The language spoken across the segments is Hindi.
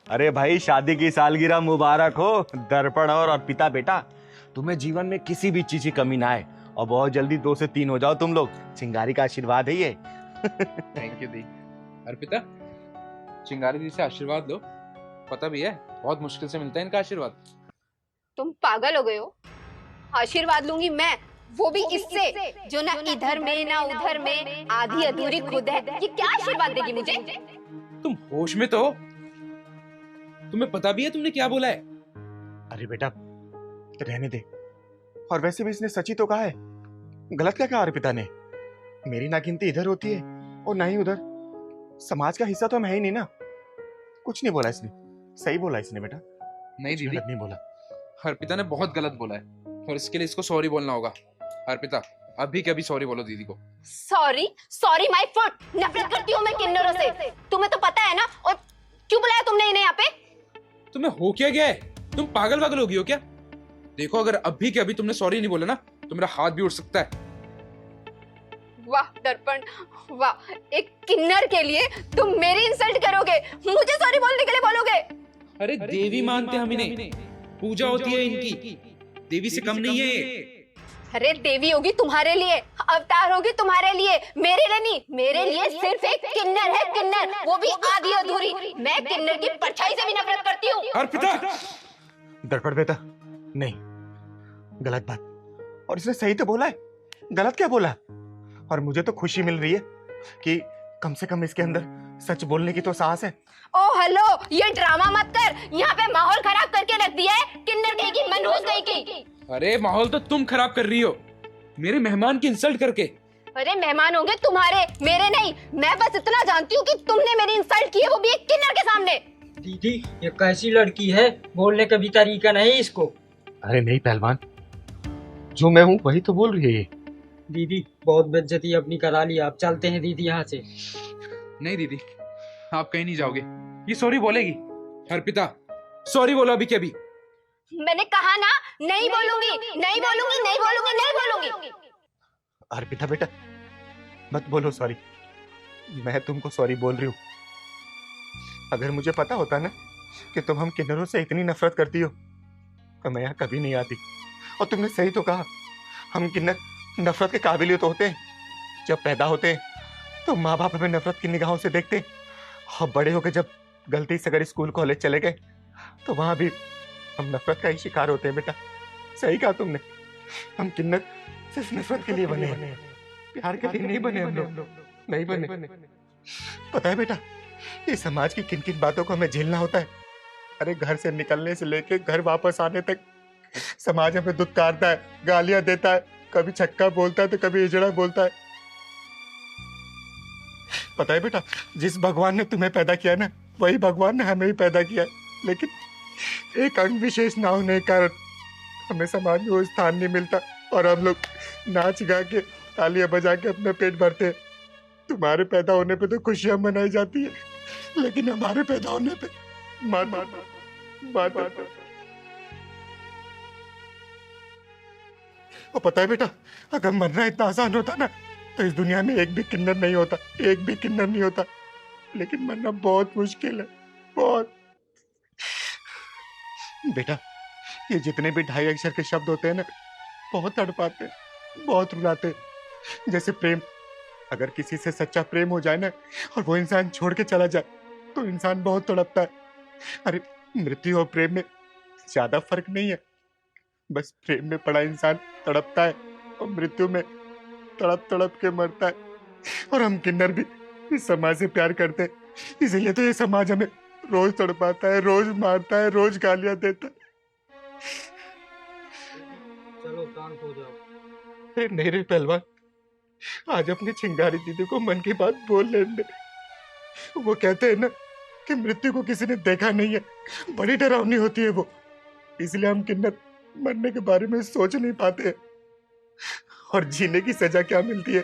अरे भाई, शादी की सालगिरह मुबारक हो दर्पण और अर्पिता बेटा। तुम्हें जीवन में किसी भी चीज की कमी ना आए और बहुत जल्दी 2 से 3 हो जाओ तुम लोग। चिंगारी का आशीर्वाद है ये। थैंक यू दी। अर्पिता, चिंगारी दी से आशीर्वाद लो। पता भी है बहुत मुश्किल से मिलता है इनका आशीर्वाद। तुम पागल हो गए हो? आशीर्वाद लूंगी मैं, वो भी इससे जो ना इधर में ना उधर में, आधी अधूरी खुद है। ये क्या आशीर्वाद देगी मुझे? तुम होश में तो हो? तुम्हें पता भी है तुमने क्या बोला है? अरे बेटा रहने दे। और वैसे भी इसने सच ही तो कहा है। गलत क्या कहा अर्पिता ने? मेरी नागिनती इधर होती है और ना ही उधर। समाज का हिस्सा तो हम है ही नहीं ना। कुछ नहीं बोला इसने, सही बोला इसने बेटा। नहीं कुछ दीदी, गलत नहीं बोला। अर्पिता ने बहुत गलत बोला है और इसके लिए इसको सॉरी बोलना होगा। अर्पिता, अभी के अभी सॉरी बोलो दीदी को। सॉरी? Sorry my foot. नफरत करती हूँ मैं किन्नरों से, तुम्हें तो पता है ना। और क्यों बुलाया तुमने इन्हें यहाँ पे? तुम्हें हो क्या गया है? तुम पागल वागल हो गई हो क्या? देखो, अगर अभी के अभी तुमने सॉरी नहीं बोला ना तो मेरा हाथ भी उठ सकता है। वाह दर्पण, वाह। एक किन्नर के लिए तुम मेरी इंसल्ट करोगे, मुझे सॉरी बोलने के लिए बोलोगे? अरे देवी मानते हम इन्हें, पूजा होती है इनकी, देवी से कम नहीं है। अरे देवी होगी तुम्हारे लिए, अवतार होगी तुम्हारे लिए, मेरे लिए नहीं। मेरे लिए सिर्फ एक किन्नर है, किन्नर, वो भी आधी अधूरी। मैं किन्नर की परछाई से भी नफरत करती हूँ। अर्पिता! दर्पण बेटा नहीं, गलत बात। और इसने सही तो बोला है, गलत क्या बोला? और मुझे तो खुशी मिल रही है कि कम से कम इसके अंदर सच बोलने की तो साहस है। ओ हेलो, ये ड्रामा मत कर। यहाँ पे माहौल खराब करके रख दिया है, किन्नर कहीं की, मनहूस कहीं की। अरे माहौल तो तुम खराब कर रही हो, मेरे मेहमान की इंसल्ट करके। अरे मेहमान होंगे तुम्हारे, मेरे नहीं। मैं बस इतना जानती हूँ कि तुमने मेरी इंसल्ट की है, वो भी एक किन्नर के सामने। दीदी ये कैसी लड़की है, बोलने का भी तरीका नहीं इसको। अरे नहीं पहलवान, जो मैं हूँ वही तो बोल रही है ये। दीदी बहुत बेइज्जती अपनी करा ली, आप चलते हैं दीदी यहाँ से। नहीं दीदी, आप कहीं नहीं जाओगे, ये सॉरी बोलेगी। अर्पिता, सॉरी बोलो अभी के अभी। मैंने कहा ना, नहीं बोलूंगी, नहीं बोलूंगी, नहीं बोलूंगी, नहीं बोलूंगी। अर्पिता बेटा मत बोलो सॉरी, मैं तुमको सॉरी बोल रही हूँ। अगर मुझे पता होता ना कि तुम हम किन्नरों से इतनी नफरत करती हो तो मैं यहाँ कभी नहीं आती। और तुमने सही तो कहा, हम किन्नर नफरत के काबिल तो होते हैं। जब पैदा होते हैं तो माँ बाप हमें नफरत की निगाहों से देखते हैं, और बड़े होकर जब गलती से अगर स्कूल कॉलेज चले गए तो वहां भी हम नफरत का ही शिकार होते हैं। बेटा सही कहा तुमने, हम किन्नर सिर्फ नफरत के लिए बने हैं, प्यार के लिए नहीं बने। हम लोग नहीं बने। पता है बेटा, ये समाज की किन किन बातों को हमें झेलना होता है। अरे घर से निकलने से लेके घर वापस आने तक समाज हमें दुत्कारता है, गालियां देता है, कभी छक्का बोलता है तो कभी इजड़ा बोलता है। पता है बेटा, जिस भगवान ने तुम्हें पैदा किया ना, वही भगवान ने हमें भी पैदा किया है। लेकिन एक अंग विशेष ना होने के कारण हमें समाज में वो स्थान नहीं मिलता और हम लोग नाच गा के तालियां बजा के अपना पेट भरते हैं। तुम्हारे पैदा होने पे तो खुशियां मनाई जाती है, लेकिन हमारे पैदा होने पे मार मार मार मार। और पता है बेटा, अगर मरना इतना आसान होता ना तो इस दुनिया में एक भी किन्नर नहीं होता, एक भी किन्नर नहीं होता। लेकिन मरना बहुत मुश्किल है, बहुत। बेटा ये जितने भी 2.5 अक्षर के शब्द होते हैं ना, बहुत तड़पाते हैं, बहुत रुलाते हैं। जैसे प्रेम, अगर किसी से सच्चा प्रेम हो जाए ना और वो इंसान छोड़ के चला जाए तो इंसान बहुत तड़पता है। अरे मृत्यु और प्रेम में ज्यादा फर्क नहीं है, बस प्रेम में पड़ा इंसान तड़पता है और मृत्यु में तड़प तड़प के मरता है। और हम किन्नर भी इस समाज से प्यार करते हैं, इसीलिए तो ये समाज हमें रोज तड़पाता है, रोज मारता है, रोज गालियां देता है। चलो शांत हो जाओ। अरे नहीं रे पहलवान, आज अपनी चिंगारी दीदी को मन की बात बोल लेने दे। वो कहते हैं ना कि मृत्यु को किसी ने देखा नहीं है, बड़ी डरावनी होती है वो। इसलिए हम किन्नर मरने के बारे में सोच नहीं पाते। और जीने की सजा क्या मिलती है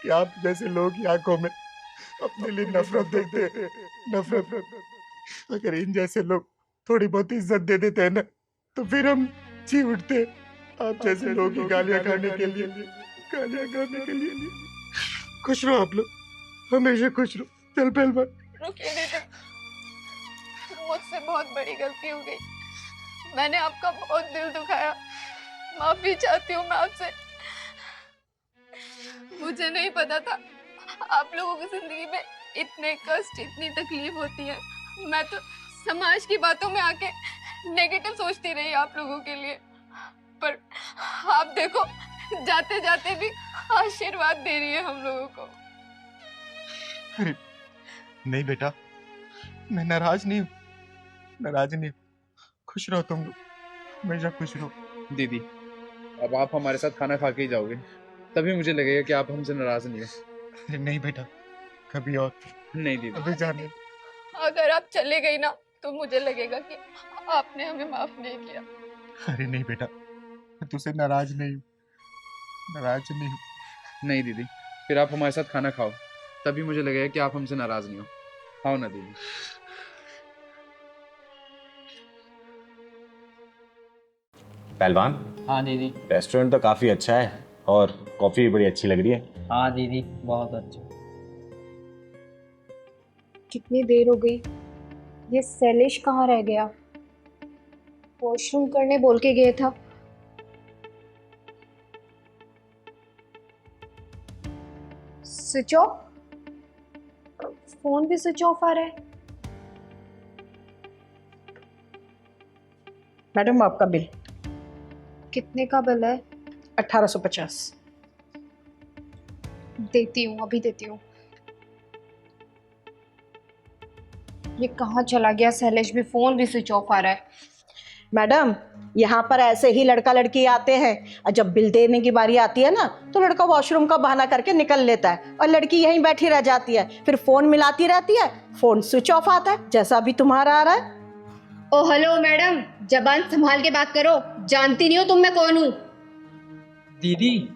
कि आप जैसे लोग की आंखों में अपने लिए नफरत देखते हैं, नफरत। अगर इन जैसे लोग थोड़ी बहुत इज्जत दे देते हैं ना तो फिर हम जी उठते हैं। आप जैसे लोगों की गालियां खाने के लिए, गालियां खाने के लिए। खुश रहो आप लोग, हमेशा खुश रहो। चल पहलवान। रुकिए दीदी, मुझसे बहुत बड़ी गलती हो गई। मैंने आपका बहुत दिल दुखाया। माफी चाहती हूँ मैं आपसे। मुझे नहीं पता था आप लोगों की जिंदगी में इतने कष्ट, इतनी तकलीफ होती है। मैं तो समाज की बातों में आके नेगेटिव सोचती रही आप लोगों के लिए, पर आप देखो जाते जाते भी आशीर्वाद दे रही है हम लोगों को। अरे नहीं बेटा, मैं नाराज नहीं हूँ, नाराज नहीं हूँ। खुश रहो तुम लोग, हमेशा खुश रहो। दीदी, अब आप हमारे साथ खाना खा के ही जाओगे, तभी मुझे लगेगा कि आप हमसे नाराज नहीं हो। अरे नहीं बेटा, कभी और। नहीं दीदी, अभी जाने। अगर आप चले गई ना तो मुझे लगेगा कि आपने हमें माफ नहीं किया। अरे नहीं बेटा, मैं तुझसे नाराज नहीं हूँ, नाराज नहीं हूँ। नहीं दीदी, फिर आप हमारे साथ खाना खाओ, तभी मुझे लगेगा कि आप हमसे नाराज नहीं हो। खाओ ना दीदी। पहलवान, हाँ दीदी। रेस्टोरेंट तो काफ़ी अच्छा है और कॉफ़ी भी बड़ी अच्छी लग रही है। हाँ दीदी, बहुत अच्छा। कितनी देर हो गई, ये शैलेश कहाँ रह गया? वॉशरूम करने बोल के गया था। स्विच ऑफ, फोन भी स्विच ऑफ आ रहा है। मैडम आपका बिल कितने का बिल है? 1850। देती हूँ, अभी देती हूँ। ये कहाँ चला गया शैलेश? भी फोन भी स्विच ऑफ आ रहा है। मैडम यहाँ पर ऐसे ही लड़का लड़की आते हैं और जब बिल देने की बारी आती है ना तो लड़का वॉशरूम का बहाना करके निकल लेता है और लड़की यहीं बैठी रह जाती है, फिर फोन मिलाती रहती है, फोन स्विच ऑफ आता है, जैसा अभी तुम्हारा आ रहा है। ओ हेलो मैडम, जबान संभाल के बात करो। जानती नहीं हो तुम मैं कौन हूँ? दीदी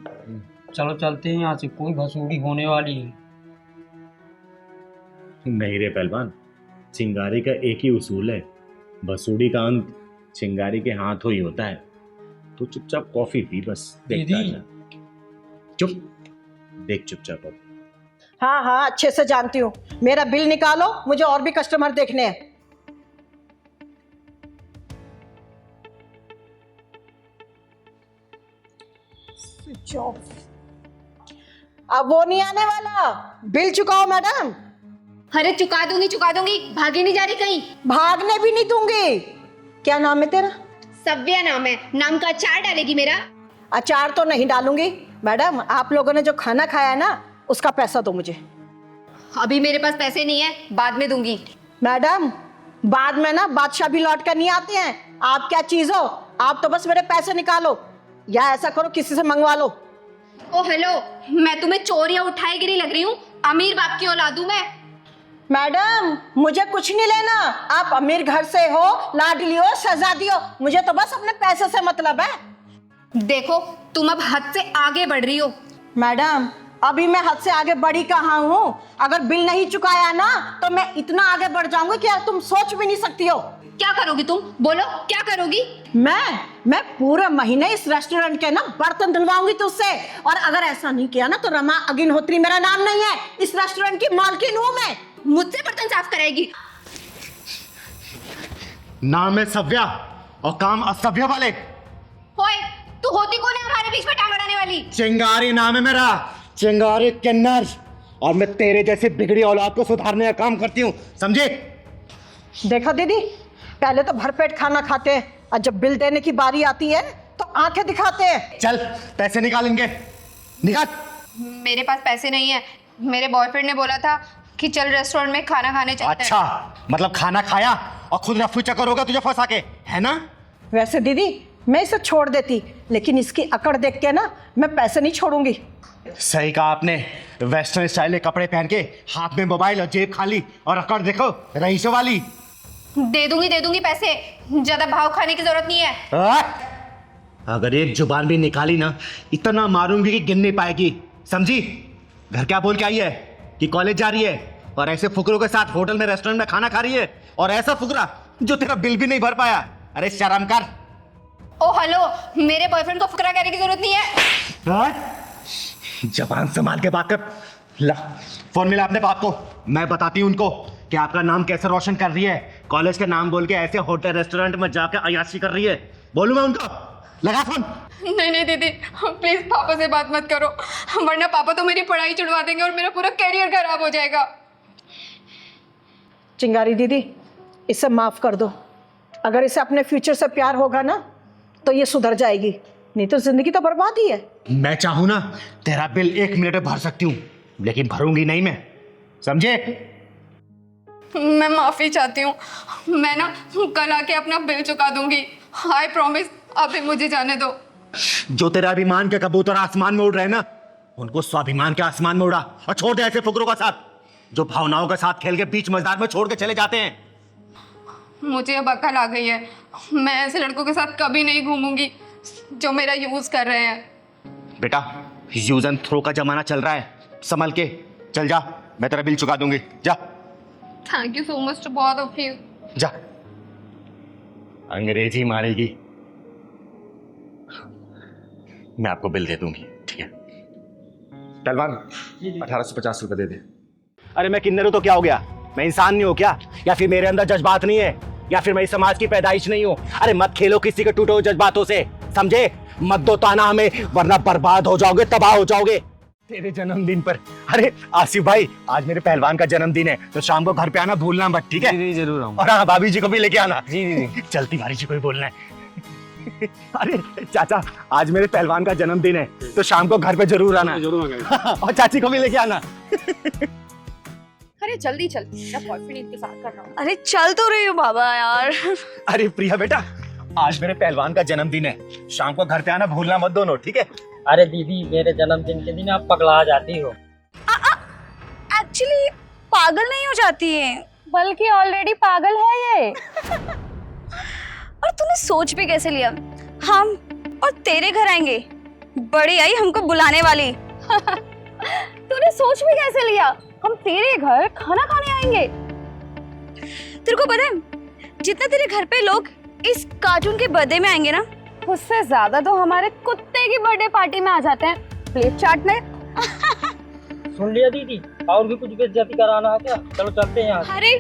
चलो चलते हैं यहाँ से, कोई भसूड़ी होने वाली है। नहीं रे पहलवान, चिंगारी का एक ही उसूल है, भसूड़ी का अंत चिंगारी के हाथों ही होता है। तो चुपचाप कॉफी पी, बस देखता दीदी। जा। चुप, देख चुपचाप अब। हाँ हाँ अच्छे से जानती हूँ, मेरा बिल निकालो, मुझे और भी कस्टमर देखने हैं। Switch off. अब वो नहीं आने वाला, बिल चुकाओ मैडम। अरे चुका दूंगी, भागी नहीं जा रही कहीं। भागने भी नहीं दूंगी। क्या नाम है तेरा? सव्या नाम है। नाम का अचार डालेगी मेरा? अचार तो नहीं डालूंगी मैडम, आप लोगों ने जो खाना खाया है ना उसका पैसा दो मुझे। अभी मेरे पास पैसे नहीं है, बाद में दूंगी। मैडम बाद में ना बादशाह भी लौट कर नहीं आते हैं। आप क्या चीज हो? आप तो बस मेरे पैसे निकालो या ऐसा करो किसी से मंगवा लो। ओ हेलो, मैं तुम्हें चोर या उठाईगिरी लग रही हूँ? अमीर बाप की औलाद हूँ मैं। मैडम मुझे कुछ नहीं लेना, आप अमीर घर से हो, लाडली हो, शहजादी हो, मुझे तो बस अपने पैसे से मतलब है। देखो तुम अब हद से आगे बढ़ रही हो। मैडम अभी मैं हद से आगे बढ़ी कहाँ हूँ? अगर बिल नहीं चुकाया ना तो मैं इतना आगे बढ़ जाऊंगी कि तुम सोच भी नहीं सकती हो। क्या करोगी तुम? बोलो क्या करोगी? मैं पूरे महीने इस रेस्टोरेंट के ना बर्तन धुलवाऊंगी तुझसे, और अगर ऐसा नहीं किया ना तो रमा अग्निहोत्री मेरा नाम नहीं है, इस रेस्टोरेंट की मालकिन हूँ मैं। मुझसे बर्तन साफ कराएगी? नाम है सव्या और काम असभ्य वाले। होए, तू होती कौन है हमारे बीच में टांग अड़ाने वाली? चिंगारी नाम है मेरा, चिंगारी किन्नर, और मैं तेरे जैसे बिगड़ी औलाद को सुधारने का काम करती हूँ, समझे? देखो दीदी, पहले तो भरपेट खाना खाते हैं और जब बिल देने की बारी आती है तो आंखें दिखाते हैं। चल पैसे निकालेंगे, निकाल। मेरे पास पैसे नहीं है। मेरे बॉयफ्रेंड ने बोला था कि चल रेस्टोरेंट में खाना खाने चलते हैं। अच्छा, मतलब खाना खाया और खुद रफू चक्कर होगा तुझे फंसा के, है ना? वैसे दीदी मैं इसे छोड़ देती, लेकिन इसकी अकड़ देख के ना मैं पैसे नहीं छोड़ूंगी। सही कहा आपने, वेस्टर्न स्टाइल के कपड़े पहन के, हाथ में मोबाइल और जेब खाली, और अकड़ देखो रईसों वाली। दे दूंगी पैसे, ज्यादा भाव खाने की जरूरत नहीं है। अगर एक जुबान भी निकाली ना, इतना मारूंगी कि गिन नहीं पाएगी, समझी? घर क्या बोल के आई है कि कॉलेज जा रही है और ऐसे फुकरों के साथ होटल में रेस्टोरेंट में खाना खा रही है, और ऐसा फुकरा जो तेरा बिल भी नहीं भर पाया। अरे शर्म कर। ओ हेलो, मेरे बॉयफ्रेंड को फुकरा कहने की जरूरत नहीं है। जबान संभाल के बात कर। ला फोन मिला अपने बाप को, मैं बताती हूँ उनको कि आपका नाम कैसे रोशन कर रही है। कॉलेज के नाम बोल के ऐसे होटल रेस्टोरेंट में जाके अय्याशी कर रही है। बोलूं मैं उनको? लगा फोन। नहीं नहीं दीदी, प्लीज पापा से बात मत करो, वरना पापा तो मेरी पढ़ाई छुड़वा देंगे और मेरा पूरा करियर खराब हो जाएगा। चिंगारी दीदी, इसे माफ कर दो। अगर इसे अपने फ्यूचर से प्यार होगा ना तो ये सुधर जाएगी, नहीं तो जिंदगी तो बर्बाद ही है। मैं चाहूं ना तेरा बिल 1 मिनट में भर सकती हूँ, लेकिन भरूंगी नहीं मैं, समझे? मैं माफी चाहती हूँ, मैं ना कल आके अपना बिल चुका दूंगी। आई प्रॉमिस, अभी मुझे जाने दो। जो तेरे अभिमान के कबूतर आसमान में उड़ रहे हैं ना, उनको स्वाभिमान के आसमान में उड़ा और छोड़ दे ऐसे फुकरों का साथ जो भावनाओं के साथ खेल के बीच मझधार में छोड़ के चले जाते हैं। मुझे अब अकल आ गई है, मैं ऐसे लड़कों के साथ कभी नहीं घूमूंगी जो मेरा यूज कर रहे हैं। बेटा, यूज एंड थ्रो का जमाना चल रहा है, संभल के चल जा, मैं तेरा बिल चुका दूंगी। जा thank you so much to both of you. जा। अंग्रेजी मारेगी, मैं आपको बिल दे दूंगी, ठीक है? पहलवान 1850 रुपए दे दे। अरे मैं किन्नर हूं तो क्या हो गया? मैं इंसान नहीं हूं क्या? या फिर मेरे अंदर जज्बात नहीं है? या फिर मैं इस समाज की पैदाइश नहीं हूं? अरे मत खेलो किसी के टूटे हुए जज्बातों से, समझे? मत दो ताना हमें, वरना बर्बाद हो जाओगे, तबाह हो जाओगे। तेरे जन्मदिन पर, अरे आसिफ भाई, आज मेरे पहलवान का जन्मदिन है, तो शाम को घर पे आना भूलना मत, ठीक है? जी जरूर आऊंगा। और हाँ, भाभी जी को भी लेके आना। जी जी। चलती भारी जी को भी बोलना है। अरे चाचा, आज मेरे पहलवान का जन्मदिन है, तो शाम को घर पे जरूर आना। जरूर आऊंगा। और चाची को भी लेके आना। अरे जल्दी चल, मेरा बॉयफ्रेंड इंतजार कर रहा हूँ। अरे चल तो रही हूँ बाबा यार। अरे प्रिया बेटा, आज मेरे पहलवान का जन्मदिन है, शाम को घर पे आना भूलना मत दोनों, ठीक है? अरे दीदी, मेरे जन्मदिन के दिन आप पगला जाती हो। एक्चुअली पागल नहीं हो जाती है, बल्कि ऑलरेडी पागल है ये। और तूने सोच भी कैसे लिया हम और तेरे घर आएंगे? बड़ी आई हमको बुलाने वाली। तूने सोच भी कैसे लिया हम तेरे घर खाना खाने आएंगे? तेरे को पता है, जितना तेरे घर पे लोग इस कार्टून के बर्थडे में आएंगे ना, उससे ज्यादा तो हमारे कुत्ते की बर्थडे पार्टी में आ जाते हैं प्लेट चाटने। सुन लिया दीदी, और भी कुछ बेइज्जती कराना है क्या? चलो चलते हैं यहाँ से। अरे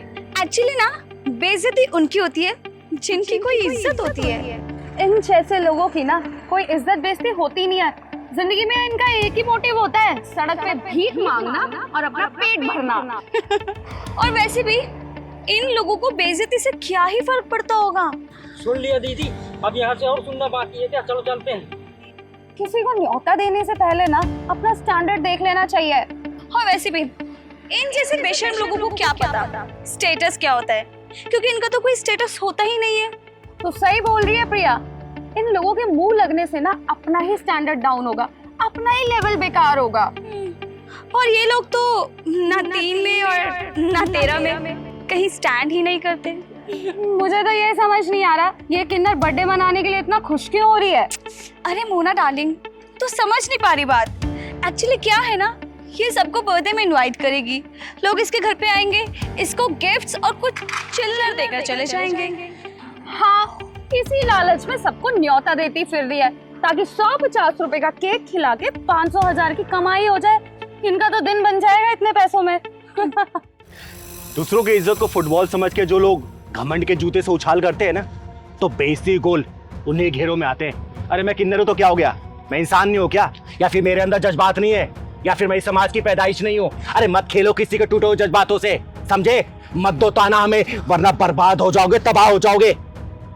एक्चुअली ना, बेइज्जती उनकी होती है जिनकी कोई इज्जत होती है। इन जैसे लोगों की ना कोई इज्जत बेइज्जती होती नहीं है। जिंदगी में इनका एक ही मोटिव होता है, सड़क पे भीख मांगना और अपना पेट भरना। और वैसे भी इन लोगों को बेइज्जती से क्या ही फर्क पड़ता होगा। सुन लिया दीदी, अब यहाँ से और सुनना बाकी है क्या? चलो चलते हैं। किसी को न्योता देने से पहले ना अपना स्टैंडर्ड देख लेना चाहिए। और वैसे भी इन जैसे बेशर्म लोगों को क्या पता स्टेटस क्या होता है, क्योंकि इनका तो कोई स्टेटस होता ही नहीं है। तो सही बोल रही है प्रिया, इन लोगों के मुंह लगने से ना अपना ही स्टैंडर्ड डाउन होगा, अपना ही लेवल बेकार होगा। और ये लोग तो ना 3 में और ना 13 में कहीं स्टैंड ही नहीं करते। मुझे तो ये समझ नहीं आ रहा, ये किन्नर बर्थडे मनाने के लिए इतना खुश क्यों हो रही है? अरे मोना डार्लिंग, तो समझ नहीं पा रही बात। एक्चुअली क्या है ना, ये सबको बर्थडे में इनवाइट करेगी, लोग इसके घर पे आएंगे, इसको गिफ्ट्स और कुछ चिल्लर देकर चले जाएंगे। हाँ, इसी लालच में सबको न्योता देती फिर रही है, ताकि 150 रुपए का केक खिला के 500,000 की कमाई हो जाए। इनका तो दिन बन जाएगा इतने पैसों में। दूसरों की इज्जत को फुटबॉल समझ के जो लोग घमंड के जूते से उछाल करते हैं ना, तो बेइज्जती गोल उन्हीं घेरों में आते हैं। अरे मैं किन्नर हूं तो क्या हो गया? मैं इंसान नहीं हूं क्या? या फिर मेरे अंदर जज्बात नहीं है? या फिर मैं इस समाज की पैदाइश नहीं हूं? अरे मत खेलो किसी के टूटे हुए जज्बातों से, समझे? मत दो ताना हमें, वरना बर्बाद हो जाओगे, तबाह हो जाओगे।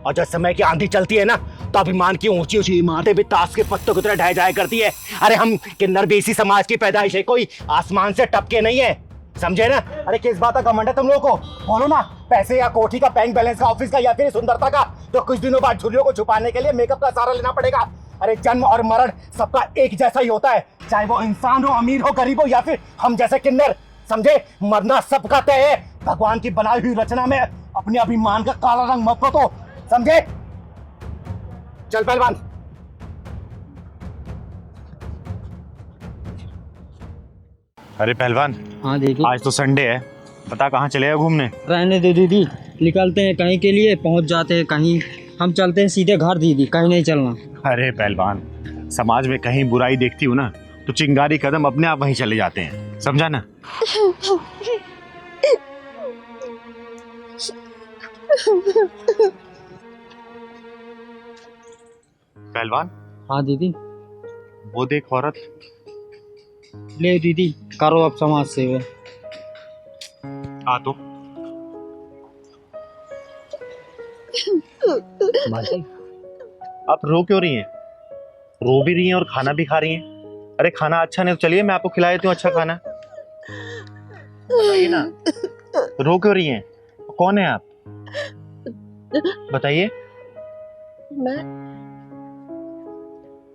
और जब समय की आंधी चलती है ना, तो अभिमान की ऊंची ऊंची इमारतें भी ताश के पत्तों की तरह ढह जाया करती है। अरे हम किन्नर भी इसी समाज की पैदाइश है, कोई आसमान से टपके नहीं है, समझे ना? अरे किस बात का घमंड है तुम लोगों को? बोलो ना, पैसे या कोठी का, बैंक बैलेंस का, ऑफिस का, या फिर सुंदरता का? तो कुछ दिनों बाद झुर्रियों को छुपाने के लिए मेकअप का सहारा लेना पड़ेगा। अरे जन्म और मरण सबका एक जैसा ही होता है, चाहे वो इंसान हो, अमीर हो, गरीब हो, या फिर हम जैसे किन्नर, समझे? मरना सबका तय है। भगवान की बनाई हुई रचना में अपने अभिमान का काला रंग मत पोतो, समझे? चल पहलवान। अरे पहलवान, हाँ दीदी। आज तो संडे है, बता कहाँ चलेगा घूमने? रहने दे दीदी, निकलते हैं कहीं के लिए, पहुंच जाते हैं कहीं। हम चलते हैं सीधे घर दीदी, कहीं नहीं चलना। अरे पहलवान, समाज में कहीं बुराई देखती हूँ ना, तो चिंगारी कदम अपने आप वहीं चले जाते हैं, समझा ना? पहलवान, हाँ दीदी। वो देख औरत। ले दीदी, करो अब समाज सेवा। आ तो माजी, आप रो क्यों रही हैं? रो भी रही हैं और खाना भी खा रही हैं। अरे खाना अच्छा नहीं तो चलिए मैं आपको खिला देती हूँ अच्छा खाना। बताइए ना, रो क्यों रही हैं? कौन है आप? बताइए।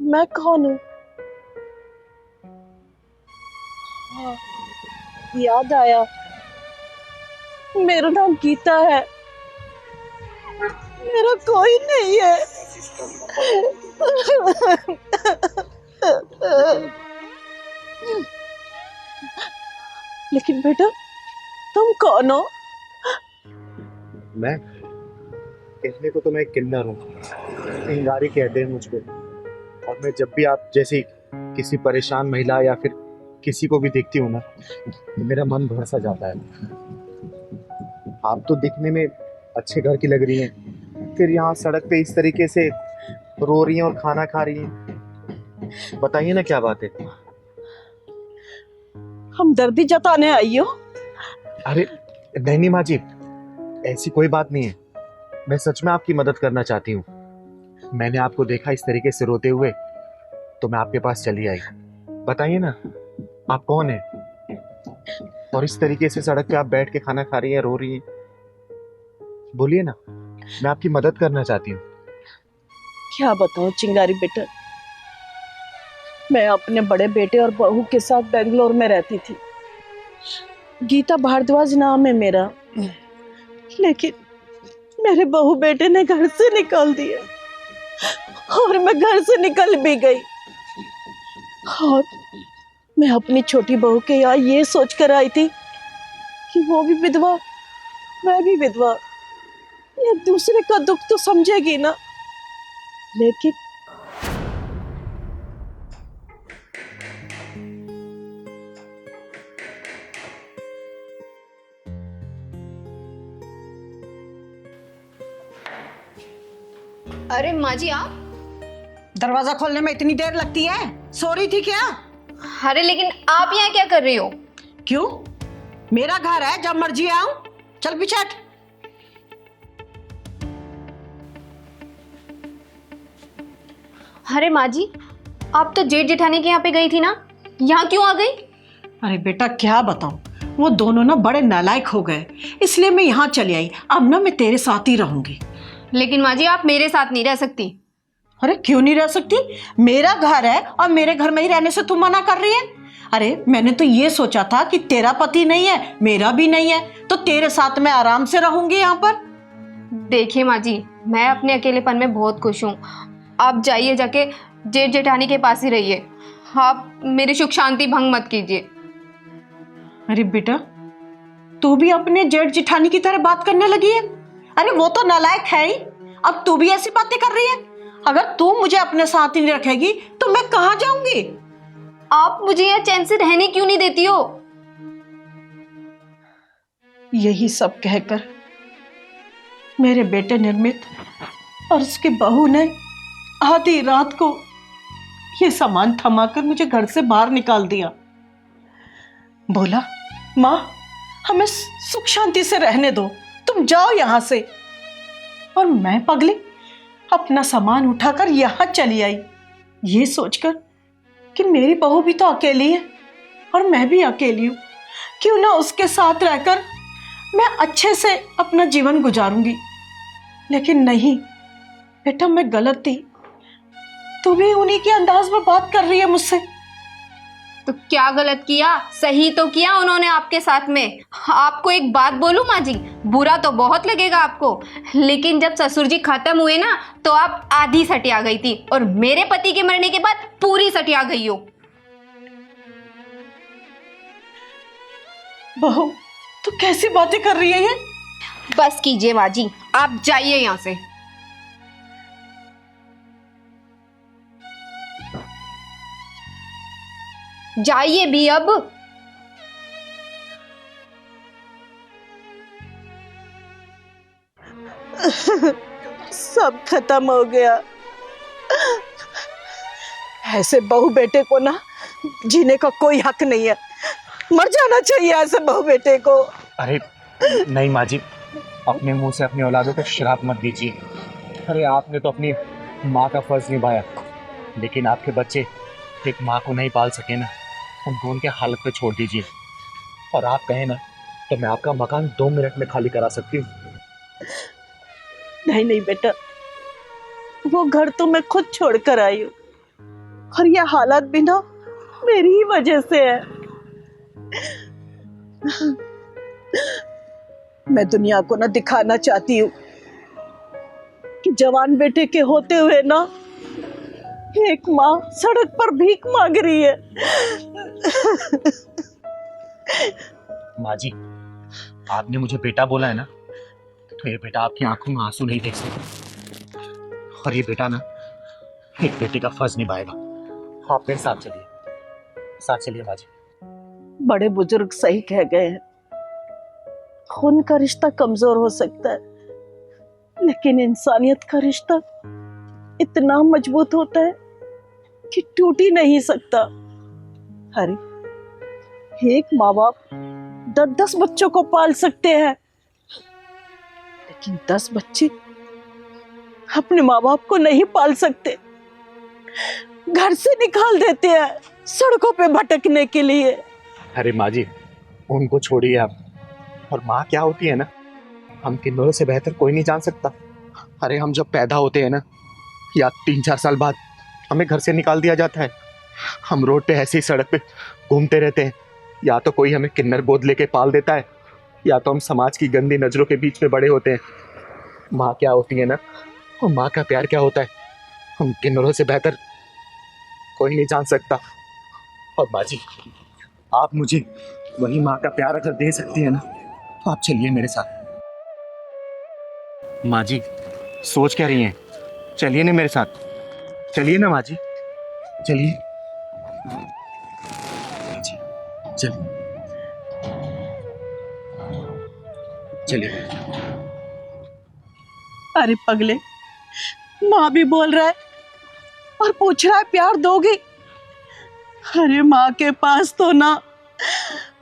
मैं कौन हूँ? हाँ, याद आया, मेरा नाम गीता है। मेरा कोई नहीं है। लेकिन बेटा, तुम कौन हो? मैं कहने को तो मैं किन्नर हूँ, चिंगारी कहते हैं मुझको। और मैं जब भी आप जैसी किसी परेशान महिला या फिर किसी को भी देखती हूँ ना, तो मेरा मन भर सा जाता है। आप तो दिखने में अच्छे घर की लग रही हैं, फिर यहाँ सड़क पे इस तरीके से रो रही हैं और खाना खा रही हैं। बताइए ना क्या बात है? हमदर्दी जताने आई हो? अरे नहीं माँ जी, ऐसी कोई बात नहीं है। मैं सच में आपकी मदद करना चाहती हूँ। मैंने आपको देखा इस तरीके से रोते हुए, तो मैं आपके पास चली आई। बताइए ना, आप कौन हैं? और इस तरीके से सड़क पे आप बैठ के खाना खा रही हैं, रो रही हैं। बोलिए ना, मैं आपकी मदद करना चाहती हूँ। क्या बताऊं चिंगारी बेटा, मैं अपने बड़े बेटे और बहू के साथ बेंगलोर में रहती थी। गीता भारद्वाज नाम है मेरा। लेकिन मेरे बहू बेटे ने घर से निकाल दिया और मैं घर से निकल भी गई। और मैं अपनी छोटी बहू के यहाँ ये सोच कर आई थी कि वो भी विधवा, मैं भी विधवा, ये दूसरे का दुख तो समझेगी ना। लेकिन अरे माँ जी आप? दरवाजा खोलने में इतनी देर लगती है? सो रही थी क्या? अरे लेकिन आप यहाँ क्या कर रही हो? क्यों? मेरा घर है, जब मर्जी आऊं। चल पीछे हट। अरे माँ जी, आप तो जेठ जेठानी के यहाँ पे गई थी ना, यहाँ क्यों आ गई? अरे बेटा क्या बताऊं, वो दोनों ना बड़े नालायक हो गए, इसलिए मैं यहाँ चली आई। अब ना मैं तेरे साथ ही रहूंगी। लेकिन माँ जी आप मेरे साथ नहीं रह सकती। अरे क्यों नहीं रह सकती? मेरा घर है और मेरे घर में ही रहने से तू मना कर रही है? अरे मैंने तो ये सोचा था कि तेरा पति नहीं है, मेरा भी नहीं है, तो तेरे साथ मैं आराम से रहूंगी यहाँ पर। देखिए माँ जी, मैं अपने अकेलेपन में बहुत खुश हूँ। आप जाइए, जाके जेठ जेठानी के पास ही रहिए। आप मेरी सुख शांति भंग मत कीजिए। अरे बेटा, तू भी अपने जेठ जेठानी की तरह बात करने लगी है? अरे वो तो नालायक है ही, अब तू भी ऐसी बातें कर रही है। अगर तू मुझे अपने साथ ही नहीं रखेगी तो मैं कहाँ जाऊंगी? आप मुझे यहाँ चैन से रहने क्यों नहीं देती हो? यही सब कहकर मेरे बेटे निर्मित और उसकी बहू ने आधी रात को ये सामान थमाकर मुझे घर से बाहर निकाल दिया। बोला, माँ हमें सुख शांति से रहने दो, तुम जाओ यहां से। और मैं पगली अपना सामान उठाकर यहां चली आई, ये सोचकर कि मेरी बहू भी तो अकेली है और मैं भी अकेली हूं, क्यों ना उसके साथ रहकर मैं अच्छे से अपना जीवन गुजारूंगी। लेकिन नहीं बेटा, मैं गलत थी। तू भी उन्हीं के अंदाज में बात कर रही है मुझसे। तो क्या गलत किया? सही तो किया उन्होंने आपके साथ में। आपको एक बात बोलूं माँ जी, बुरा तो बहुत लगेगा आपको, लेकिन जब ससुर जी खत्म हुए ना, तो आप आधी सटिया गई थी और मेरे पति के मरने के बाद पूरी सटिया गई हो। बहू तू कैसी बातें कर रही है ये? बस कीजिए माँ जी, आप जाइए यहाँ से। जाइए भी अब। सब खत्म हो गया। ऐसे बहू बेटे को ना जीने का कोई हक नहीं है, मर जाना चाहिए ऐसे बहू बेटे को। अरे नहीं माँ जी, अपने मुंह से अपनी औलादों को श्राप मत दीजिए। अरे आपने तो अपनी माँ का फर्ज निभाया, लेकिन आपके बच्चे एक माँ को नहीं पाल सके ना, उनको उनके हालत पे छोड़ दीजिए। और आप कहें ना तो मैं आपका मकान 2 मिनट में खाली करा सकती हूँ। नहीं नहीं बेटा, वो घर तो मैं खुद छोड़ कर आई हूँ, और ये हालात भी ना मेरी ही वजह से है। मैं दुनिया को ना दिखाना चाहती हूँ कि जवान बेटे के होते हुए ना एक माँ सड़क पर भीख मांग रही है। माँ जी, आपने मुझे बेटा बोला है ना, तो ये बेटा आपकी आंखों में आंसू नहीं देख सकता, और ये बेटा ना एक बेटे का फर्ज निभाएगा। आप मेरे साथ चलिए माँ जी। बड़े बुजुर्ग सही कह गए हैं, खून का रिश्ता कमजोर हो सकता है, लेकिन इंसानियत का रिश्ता इतना मजबूत होता है कि टूट ही नहीं सकता। अरे एक माँ बाप 10-10 बच्चों को पाल सकते हैं, लेकिन 10 बच्चे अपने माँ बाप को नहीं पाल सकते, घर से निकाल देते हैं सड़कों पे भटकने के लिए। अरे माँ जी, उनको छोड़िए आप। और माँ क्या होती है ना, हम किन्नरों से बेहतर कोई नहीं जान सकता। अरे हम जब पैदा होते हैं ना, या 3-4 साल बाद हमें घर से निकाल दिया जाता है। हम रोड पे ऐसे ही सड़क पे घूमते रहते हैं, या तो कोई हमें किन्नर गोद लेके पाल देता है, या तो हम समाज की गंदी नजरों के बीच में बड़े होते हैं। माँ क्या होती है ना, और माँ का प्यार क्या होता है, हम किन्नरों से बेहतर कोई नहीं जान सकता। और माँ जी, आप मुझे वही माँ का प्यार अगर दे सकती है ना, तो आप चलिए मेरे साथ। माँ जी, सोच क्या रही हैं? चलिए ना मेरे साथ, चलिए ना माँ जी, चलिए। जी, चलिए चलिए। अरे पगले, माँ भी बोल रहा है और पूछ रहा है प्यार दोगी? अरे माँ के पास तो ना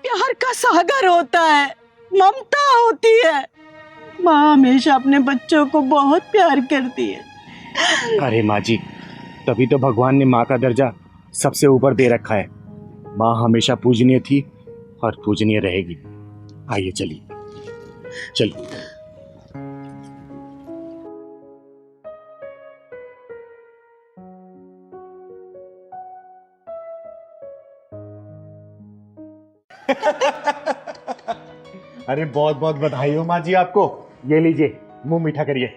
प्यार का सागर होता है, ममता होती है। माँ हमेशा अपने बच्चों को बहुत प्यार करती है। अरे माँ जी, तभी तो भगवान ने माँ का दर्जा सबसे ऊपर दे रखा है। माँ हमेशा पूजनीय थी और पूजनीय रहेगी। आइए चलिए चलिए। अरे बहुत बहुत बधाई हो माँ जी आपको। ये लीजिए, मुंह मीठा करिए।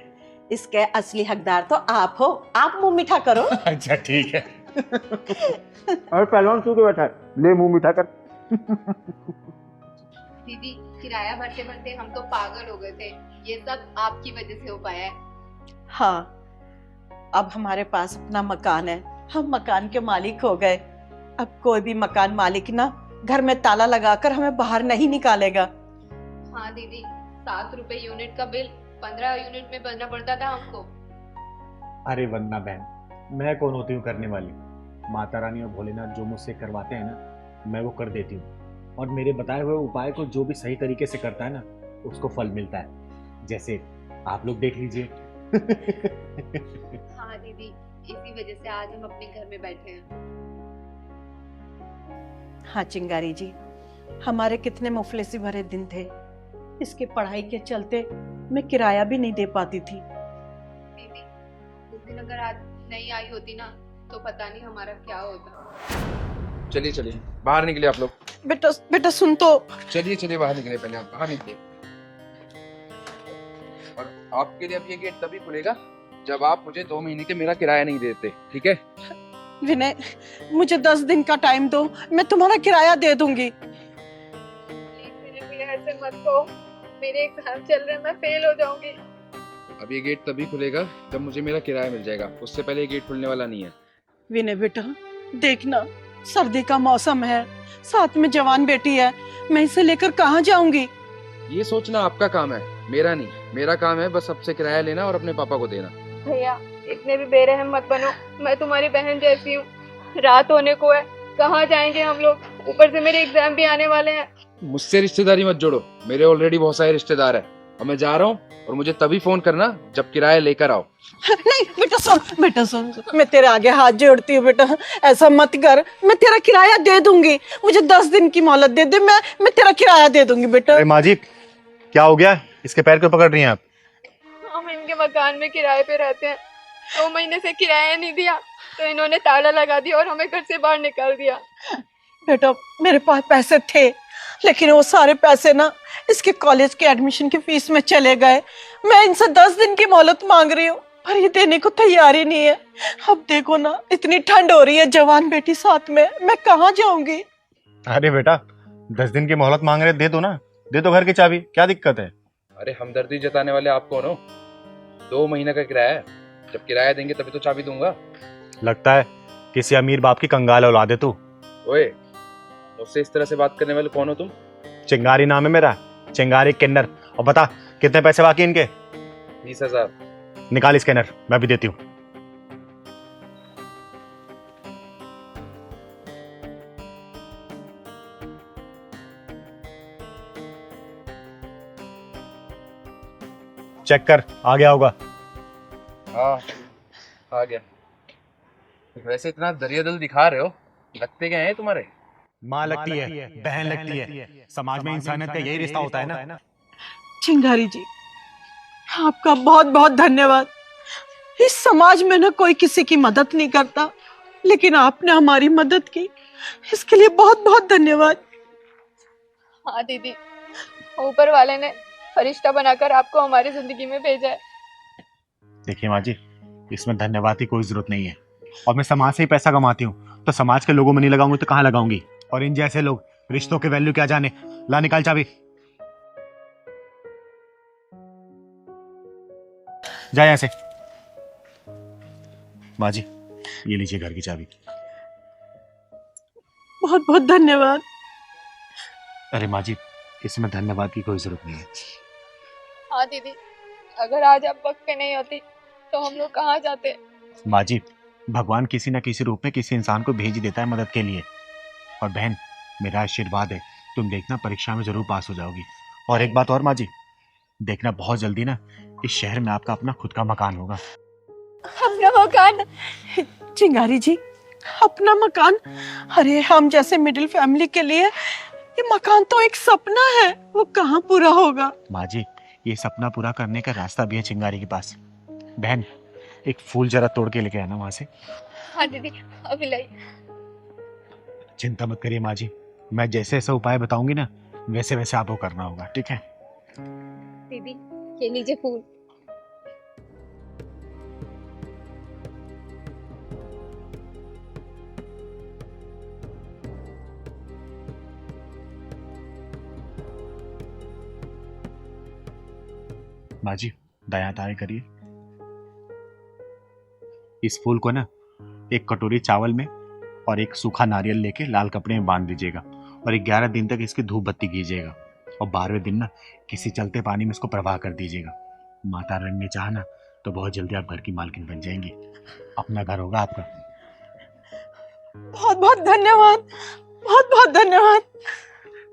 इसके असली हकदार तो आप हो, आप मुंह मीठा करो। अच्छा ठीक है। और पहलवान सो के बैठा है, ले मुंह मीठा कर। दीदी, किराया भरते भरते हम तो पागल हो गए थे, ये सब आपकी वजह से हो पाया है। हाँ, अब हमारे पास अपना मकान है, हम मकान के मालिक हो गए। अब कोई भी मकान मालिक ना घर में ताला लगाकर हमें बाहर नहीं निकालेगा। हाँ दीदी, 7 रुपए यूनिट का बिल 15 यूनिट में भरना पड़ता था हमको। अरे वंदना बहन, मैं कौन होती हूँ करने वाली? माता रानी और भोलेनाथ जो मुझसे करवाते हैं ना, मैं वो कर देती हूँ। और मेरे बताए हुए उपाय को जो भी सही तरीके से करता है ना, उसको फल मिलता है। जैसे आप लोग देख लीजिए। हाँ दीदी, इसी वजह से आज हम अपने घर में बैठे हैं। हाँ चिंगारी जी, हमारे कितने मुफलिसी भरे दिन थे। इसके पढ़ाई के चलते मैं किराया भी नहीं दे पाती थी। दीदी, उस दिन अगर आज नहीं आई होती ना, तो पता नहीं हमारा क्या होता। चलिए चलिए, बाहर निकले आप लोग। बेटा बेटा सुन तो। चलिए चलिए, बाहर निकले, पहले आप बाहर निकले। और आपके लिए अब ये गेट तभी खुलेगा जब आप मुझे 2 महीने के मेरा किराया नहीं देते, ठीक है? विनय, मुझे 10 दिन का टाइम दो, मैं तुम्हारा किराया दे दूंगी। ऐसे मत कहो, मेरे एग्जाम चल रहे हैं, मैं फेल हो जाऊंगी। अब ये गेट तभी खुलेगा जब मुझे मेरा किराया मिल जाएगा, उससे पहले ये गेट खुलने वाला नहीं है। विनय बेटा, देखना सर्दी का मौसम है, साथ में जवान बेटी है, मैं इसे लेकर कहाँ जाऊंगी? ये सोचना आपका काम है, मेरा नहीं। मेरा काम है बस सबसे किराया लेना और अपने पापा को देना। भैया इतने भी बेरहम मत बनो, मैं तुम्हारी बहन जैसी हूँ। रात होने को है, कहाँ जाएंगे हम लोग? ऊपर से मेरे एग्जाम भी आने वाले हैं। मुझसे रिश्तेदारी मत जोड़ो, मेरे ऑलरेडी बहुत सारे रिश्तेदार हैं और मैं जा रहा हूँ। और मुझे तभी फोन करना जब किराया लेकर आओ। नहीं बेटा सुन, मैं तेरे आगे हाथ जोड़ती हूँ बेटा, ऐसा मत कर। मैं तेरा किराया दे दूंगी, मुझे 10 दिन की मोहलत दे दे, मैं तेरा किराया दे दूंगी बेटा। अरे माँ जी, क्या हो गया? इसके पैर क्यों पकड़ रही हैं आप? हम इनके मकान में किराए पे रहते हैं, 2 महीने से किराया नहीं दिया तो इन्होंने ताला लगा दिया और हमें घर से बाहर निकाल दिया। बेटा मेरे पास पैसे थे, लेकिन वो सारे पैसे ना इसके कॉलेज के एडमिशन की फीस में चले गए। मैं इनसे 10 दिन की मोहलत मांग रही हूँ पर ये देने को तैयार ही नहीं है। अब देखो ना, इतनी ठंड हो रही है, जवान बेटी साथ में, मैं कहाँ जाऊंगी? अरे बेटा, 10 दिन की मोहलत मांग रहे, दे दो ना, दे दो घर की चाबी, क्या दिक्कत है? अरे हमदर्दी जताने वाले आप कौन हो? 2 महीने का किराया है, जब किराया देंगे तभी तो चाबी दूंगा। लगता है किसी अमीर बाप की कंगाल औलाद है तू। ओए, मुझसे इस तरह से बात करने वाले कौन हो तुम? चिंगारी नाम है मेरा, चिंगारी किन्नर। और बता कितने पैसे बाकी इनके? 20,000। निकाल स्कैनर, मैं भी देती हूँ। चेक कर, आ गया होगा। हाँ आ गया। वैसे इतना दरियादिल दिखा रहे हो, लगते क्या है तुम्हारे? माँ लगती है, बहन लगती है, समाज में इंसानियत का यही रिश्ता होता है ना। चिंगारी जी, आपका बहुत बहुत धन्यवाद। इस समाज में ना कोई किसी की मदद नहीं करता, लेकिन आपने हमारी मदद की, इसके लिए बहुत बहुत धन्यवाद। हाँ दीदी, ऊपर वाले ने फरिश्ता बनाकर आपको हमारी जिंदगी में भेजा है। देखिए माँ जी, इसमें धन्यवाद की कोई जरूरत नहीं है। और मैं समाज से ही पैसा कमाती हूँ, तो समाज के लोगों में नहीं लगाऊंगी तो कहाँ लगाऊंगी? और इन जैसे लोग रिश्तों के वैल्यू क्या जाने। ला निकाल चाबी, जा यहाँ से। माँ जी, ये लीजिए घर की चाबी। बहुत बहुत धन्यवाद। अरे माँ जी, इसमें धन्यवाद की कोई जरूरत नहीं है। हाँ दीदी, अगर आज आप वक्त पे नहीं होती तो हम लोग कहाँ जाते? माँ जी, भगवान किसी न किसी रूप में किसी इंसान को भेज ही देता है मदद के लिए। और बहन, मेरा आशीर्वाद है, तुम देखना परीक्षा में जरूर पास हो जाओगी। और एक बात और माँ जी, देखना बहुत जल्दी ना इस शहर में आपका अपना खुद का मकान होगा। अपना मकान? चिंगारी जी, अपना मकान? अरे हम जैसे मिडिल फैमिली के लिए ये मकान तो एक सपना है, वो कहाँ पूरा होगा? माँ जी, ये सपना पूरा करने का रास्ता भी है चिंगारी के पास। बहन, एक फूल जरा तोड़ के लेके आना वहां से। हाँ दीदी, अभी लाई। चिंता मत करिए माँ जी, मैं जैसे ऐसा उपाय बताऊंगी ना, वैसे वैसे आपको करना होगा, ठीक है? दीदी ये लीजिए फूल। माँ जी, दायां दाएं करिए। इस फूल को ना एक कटोरी चावल में और एक सूखा नारियल लेके लाल कपड़े में बांध दीजिएगा और 11 दिन तक इसकी धूप बत्ती कीजिएगा। और 12वें दिन ना किसी चलते पानी में इसको प्रवाह कर दीजिएगा। माता रानी ने चाहा ना तो बहुत जल्दी आप घर की मालकिन बन जाएंगी, अपना घर होगा आपका। बहुत बहुत धन्यवाद, बहुत बहुत धन्यवाद।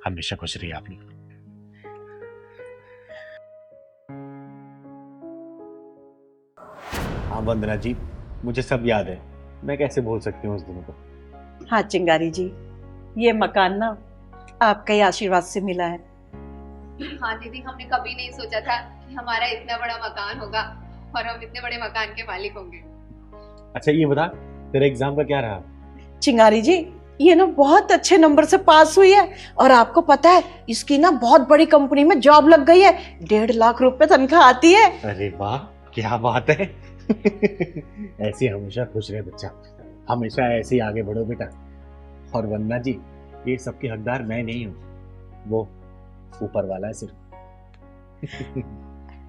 हमेशा खुश रहिए आप लोग। हाँ वंदना जी, मुझे सब याद है, मैं कैसे भूल सकती हूँ उस दिन को। हाँ चिंगारी जी, ये मकान ना आपके ही आशीर्वाद से मिला है। हाँ दीदी, हमने कभी नहीं सोचा था कि हमारा इतना बड़ा मकान होगा और हम इतने बड़े मकान के मालिक होंगे। अच्छा ये बता, तेरे एग्जाम का क्या रहा? चिंगारी जी, ये ना बहुत अच्छे नंबर से पास हुई है और आपको पता है इसकी ना बहुत बड़ी कंपनी में जॉब लग गई है, 1.5 लाख रुपए तनख्वाह आती है। अरे वाह, क्या बात है। ऐसे हमेशा खुश रहे बच्चा, हमेशा ऐसे ही आगे बढ़ो बेटा। और वंदना जी, ये सबके हकदार मैं नहीं हूँ, वो ऊपर वाला है सिर्फ।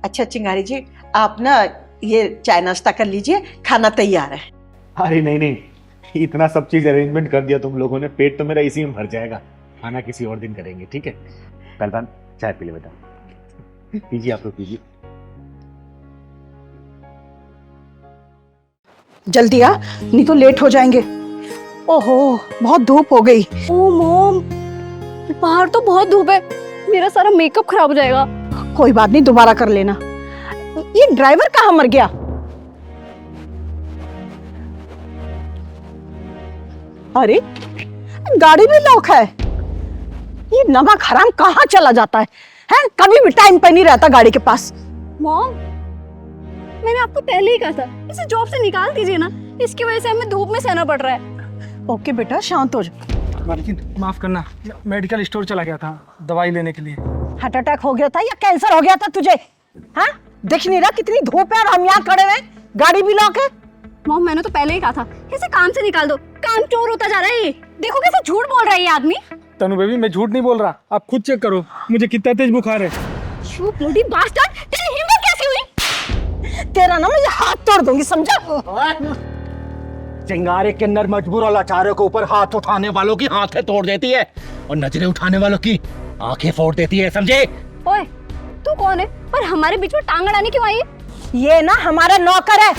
अच्छा चिंगारी जी, आप ना ये चाय नाश्ता कर लीजिए, खाना तैयार है। अरे नहीं नहीं, इतना सब चीज अरेंजमेंट कर दिया तुम लोगों ने, पेट तो मेरा इसी में भर जाएगा। खाना किसी और दिन करेंगे, ठीक है? पहलवान चाय पी ले बेटा। पीजिए, आप लोग पीजिए। जल्दी आ, नहीं तो लेट हो जाएंगे। ओहो, बहुत धूप हो गई। ओ मॉम, बाहर तो बहुत धूप है, मेरा सारा मेकअप खराब हो जाएगा। कोई बात नहीं, दोबारा कर लेना। ये ड्राइवर कहाँ मर गया? अरे गाड़ी भी लॉक है। ये नमक हराम कहाँ चला जाता है? हैं? कभी भी टाइम पे नहीं रहता गाड़ी के पास। मॉम, मैंने आपको पहले ही कहा था इसे जॉब से निकाल दीजिए ना, इसकी वजह से हमें धूप में सहना पड़ रहा है। ओके बेटा, शांत हो जा। मालकिन माफ करना, मेडिकल स्टोर चला गया था दवाई लेने के लिए। हार्ट अटैक हो गया था या कैंसर हो गया था तुझे? हाँ, दिख नहीं रहा कितनी धूप है और हम यहाँ खड़े हुए, गाड़ी भी लॉक है। मॉम, मैंने तो पहले ही कहा था इसे काम से निकाल दो, काम चोर होता जा रहा है ये। देखो कैसे झूठ बोल रहा है ये आदमी। तनु बेबी, मैं झूठ नहीं बोल रहा, आप खुद चेक करो मुझे कितना तेज बुखार है। You bloody bastard! तेरी हिम्मत कैसे हुई? तेरा ना मैं हाथ तोड़ दूंगी, समझा? चिंगारी किन्नर मजबूर और लाचारों के ऊपर हाथ उठाने वालों की हाथें तोड़ देती है और नजरें उठाने वालों की आंखें फोड़ देती है, समझे? ओए, तू कौन है और हमारे बीच में टांग अड़ाने क्यों आई है? ये ना हमारा नौकर है,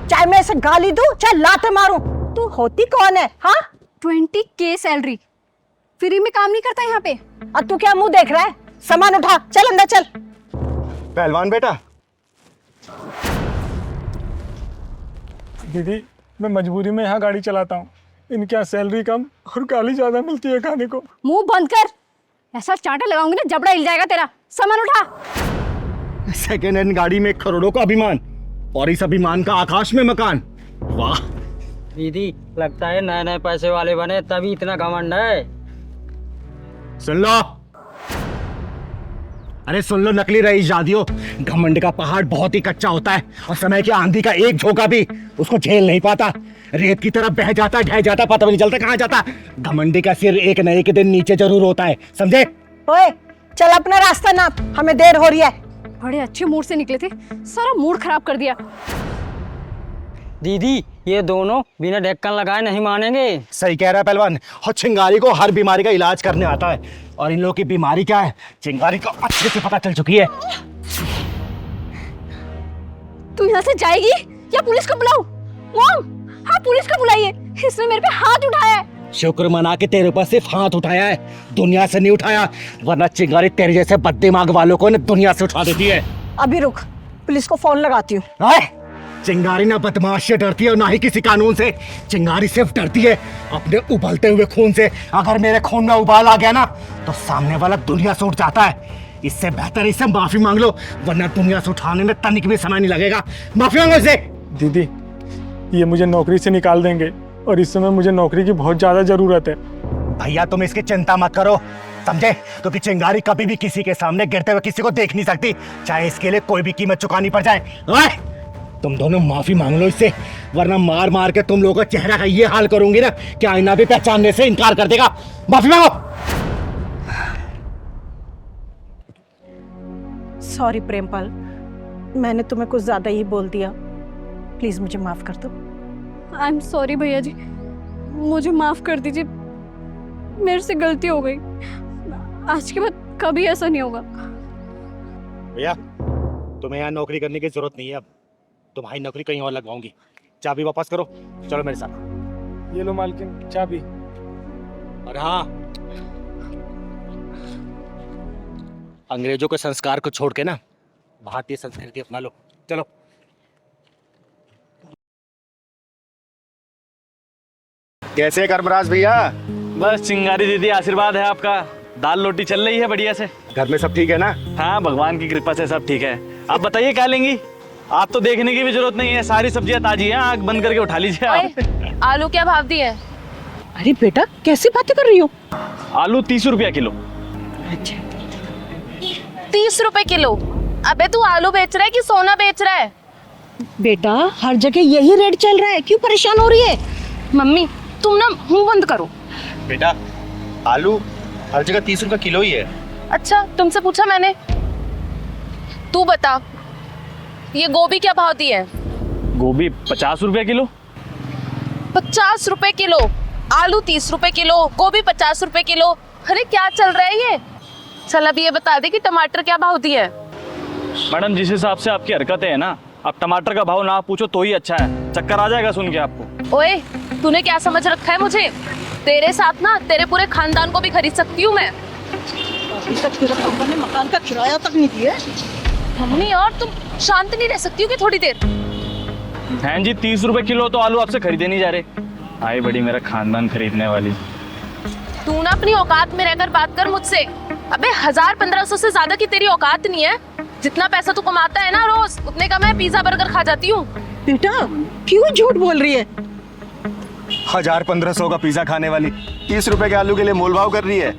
चाहे मैं इसे गाली दूं चाहे लाते मारूं। तू होती कौन है? हाँ, 20K सैलरी, फ्री में काम नहीं करता यहाँ पे। अब तू क्या मुंह देख रहा है? सामान उठा, चल अंदर चल। पहलवान बेटा, दीदी मैं मजबूरी में यहाँ गाड़ी चलाता हूँ, इनके यहाँ सैलरी कम और गाली ज्यादा मिलती है खाने को। मुंह बंद कर, ऐसा चांटा लगाऊंगी ना जबड़ा हिल जाएगा तेरा। सामान उठा। सेकेंड हैंड गाड़ी में करोड़ों का अभिमान और इस अभिमान का आकाश में मकान। वाह दीदी, लगता है नए नए पैसे वाले बने तभी इतना घमंड है। सुन लो, अरे सुन लो नकली रईस जादियो, घमंड का पहाड़ बहुत ही कच्चा होता है और समय की आंधी का एक झोंका भी उसको झेल नहीं पाता। रेत की तरह बह जाता, ढह जाता, पता भी नहीं चलता कहाँ जाता। घमंडी का सिर एक न एक दिन नीचे जरूर होता है, समझे? ओए, चल अपना रास्ता नाप, हमें देर हो रही है। बड़े अच्छे मूड से निकले थे, सारा मूड खराब कर दिया। दीदी, ये दोनों बिना ढक्कन लगाए नहीं मानेंगे। सही कह रहा है पहलवान, और चिंगारी को हर बीमारी का इलाज करने आता है और इन लोगों की बीमारी क्या है चिंगारी को अच्छे से पता चल चुकी है। तू यहाँ से जाएगी या पुलिस को बुलाऊं? मॉम, हाँ पुलिस को बुलाइए, इसने मेरे पे हाथ उठाया है। शुक्र मना के तेरे ऊपर सिर्फ हाथ उठाया है, दुनिया से नहीं उठाया, वरना चिंगारी तेरे जैसे बददिमाग वालों को दुनिया से उठा देती है। अभी रुक, पुलिस को फोन लगाती हूँ। चिंगारी ना बदमाश से डरती है और ना ही किसी कानून से। चिंगारी सिर्फ डरती है अपने उबलते हुए खून से। अगर मेरे खून में उबाल आ गया ना तो सामने वाला दुनिया से उठ जाता है। इससे बेहतर इससे माफी मांग लो, वरना दुनिया से उठाने में तनिक भी समय नहीं लगेगा। माफी मांगो इसे। दीदी, ये मुझे नौकरी से निकाल देंगे और इस समय मुझे नौकरी की बहुत ज्यादा जरूरत है। भैया तुम इसकी चिंता मत करो, समझे? क्योंकि चिंगारी कभी भी किसी के सामने गिरते हुए किसी को देख नहीं सकती, चाहे इसके लिए कोई भी कीमत चुकानी पड़ जाए। तुम दोनों माफी मांग लो इससे, वरना मार मार के तुम लोगों का चेहरा का ये हाल करूंगी ना कि आईना भी पहचानने से इनकार कर देगा। माफी मांगो। सॉरी प्रेमपाल, मैंने तुम्हें कुछ ज्यादा ही बोल दिया, प्लीज मुझे माफ कर दो। आई एम सॉरी भैया जी, मुझे माफ कर दीजिए, मेरे से गलती हो गई, आज के बाद कभी ऐसा नहीं होगा। भैया तुम्हें यहाँ नौकरी करने की जरूरत नहीं है, अब तुम्हारी नौकरी कहीं और लगवाऊंगी। चाबी वापस करो, चलो मेरे साथ। ये लो मालकिन चाबी। और हाँ, अंग्रेजों के संस्कार को छोड़ के ना भारतीय संस्कृति अपना लो, चलो। कैसे कर्मराज भैया? बस चिंगारी दीदी आशीर्वाद है आपका, दाल रोटी चल रही है बढ़िया से। घर में सब ठीक है ना? हाँ भगवान की कृपा से सब ठीक है। आप बताइए क्या लेंगी? आप तो देखने की भी जरूरत नहीं है, सारी सब्जियां ताजी हैं, आग बंद करके उठा लीजिए आप। आलू क्या भाव दिए? अरे बेटा, कैसी बातें कर रही हो? आलू 30 रुपया किलो। 30 रुपए किलो? अबे तू आलू बेच रहा है कि सोना बेच रहा है? बेटा, हर जगह यही रेट चल रहा है, क्यों परेशान हो रही है? मम्मी तुम ना मुंह बंद करो। बेटा आलू हर जगह 30 रुपए किलो ही है। अच्छा, तुमसे पूछा मैंने? तू बता, ये गोभी क्या भाव दी है? गोभी 50 रुपया किलो। 50 रुपए किलो? आलू 30 रुपए किलो, गोभी 50 रुपए किलो। अरे क्या चल रहा है ये? चल अभी ये बता दे कि टमाटर क्या भाव दिए है? मैडम जिस हिसाब से आपकी हरकतें हैं ना, अब टमाटर का भाव ना पूछो तो ही अच्छा है, चक्कर आ जाएगा सुन के आपको। ओए, तूने क्या समझ रखा है मुझे? तेरे साथ ना तेरे पूरे खानदान को भी खरीद सकती हूँ मैं। अभी तक तेरा पापा ने मकान का किराया तक नहीं दिया। मम्मी, और तुम शांत नहीं रह सकती हो कि थोड़ी देर? बहन जी 30 रुपए किलो तो आलू आपसे खरीदे नहीं जा रहे। आई बड़ी मेरा खानदान खरीदने वाली। तू ना अपनी औकात में रहकर बात कर मुझसे। अबे 1000-1500 से ज्यादा की तेरी औकात नहीं है। जितना पैसा तू कमाता है ना रोज, उतने का मैं पिज्जा बर्गर खा जाती हूँ। बेटा क्यों झूठ बोल रही है? 1000-1500 का पिज्जा खाने वाली 30 रुपए के आलू के लिए मोलभाव कर रही है।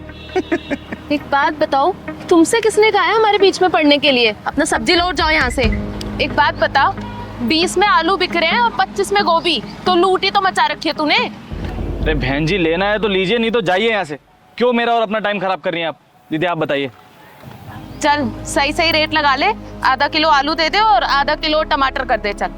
एक बात बताओ, तुमसे किसने कहा है हमारे बीच में पड़ने के लिए? अपना सब्जी लौट जाओ यहाँ से। एक बात बता, 20 में आलू बिक रहे हैं और 25 में गोभी, तो लूट ही तो मचा रखी है तूने। अरे बहन जी लेना है तो लीजिए, नहीं तो जाइए यहाँ से। क्यों मेरा और अपना टाइम खराब कर रही हैं आप? दीदी आप बताइए। चल सही सही रेट लगा ले, आधा किलो आलू दे दे और आधा किलो टमाटर कर दे। चल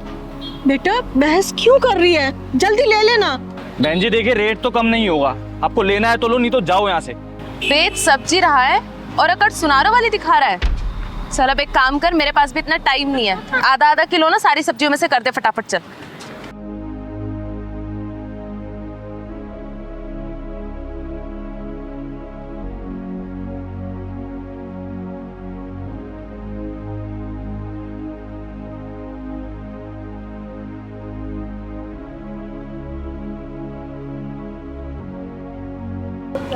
बेटा बहस क्यों कर रही है? जल्दी ले लेना। बहन जी देखिए, रेट तो कम नहीं होगा। आपको लेना है तो लो, नहीं तो जाओ यहाँ से। बेच सब्जी रहा है और अकड़ सुनारों वाली दिखा रहा है। चल अब एक काम कर, मेरे पास भी इतना टाइम नहीं है। आधा आधा किलो ना सारी सब्जियों में से कर दे फटाफट। चल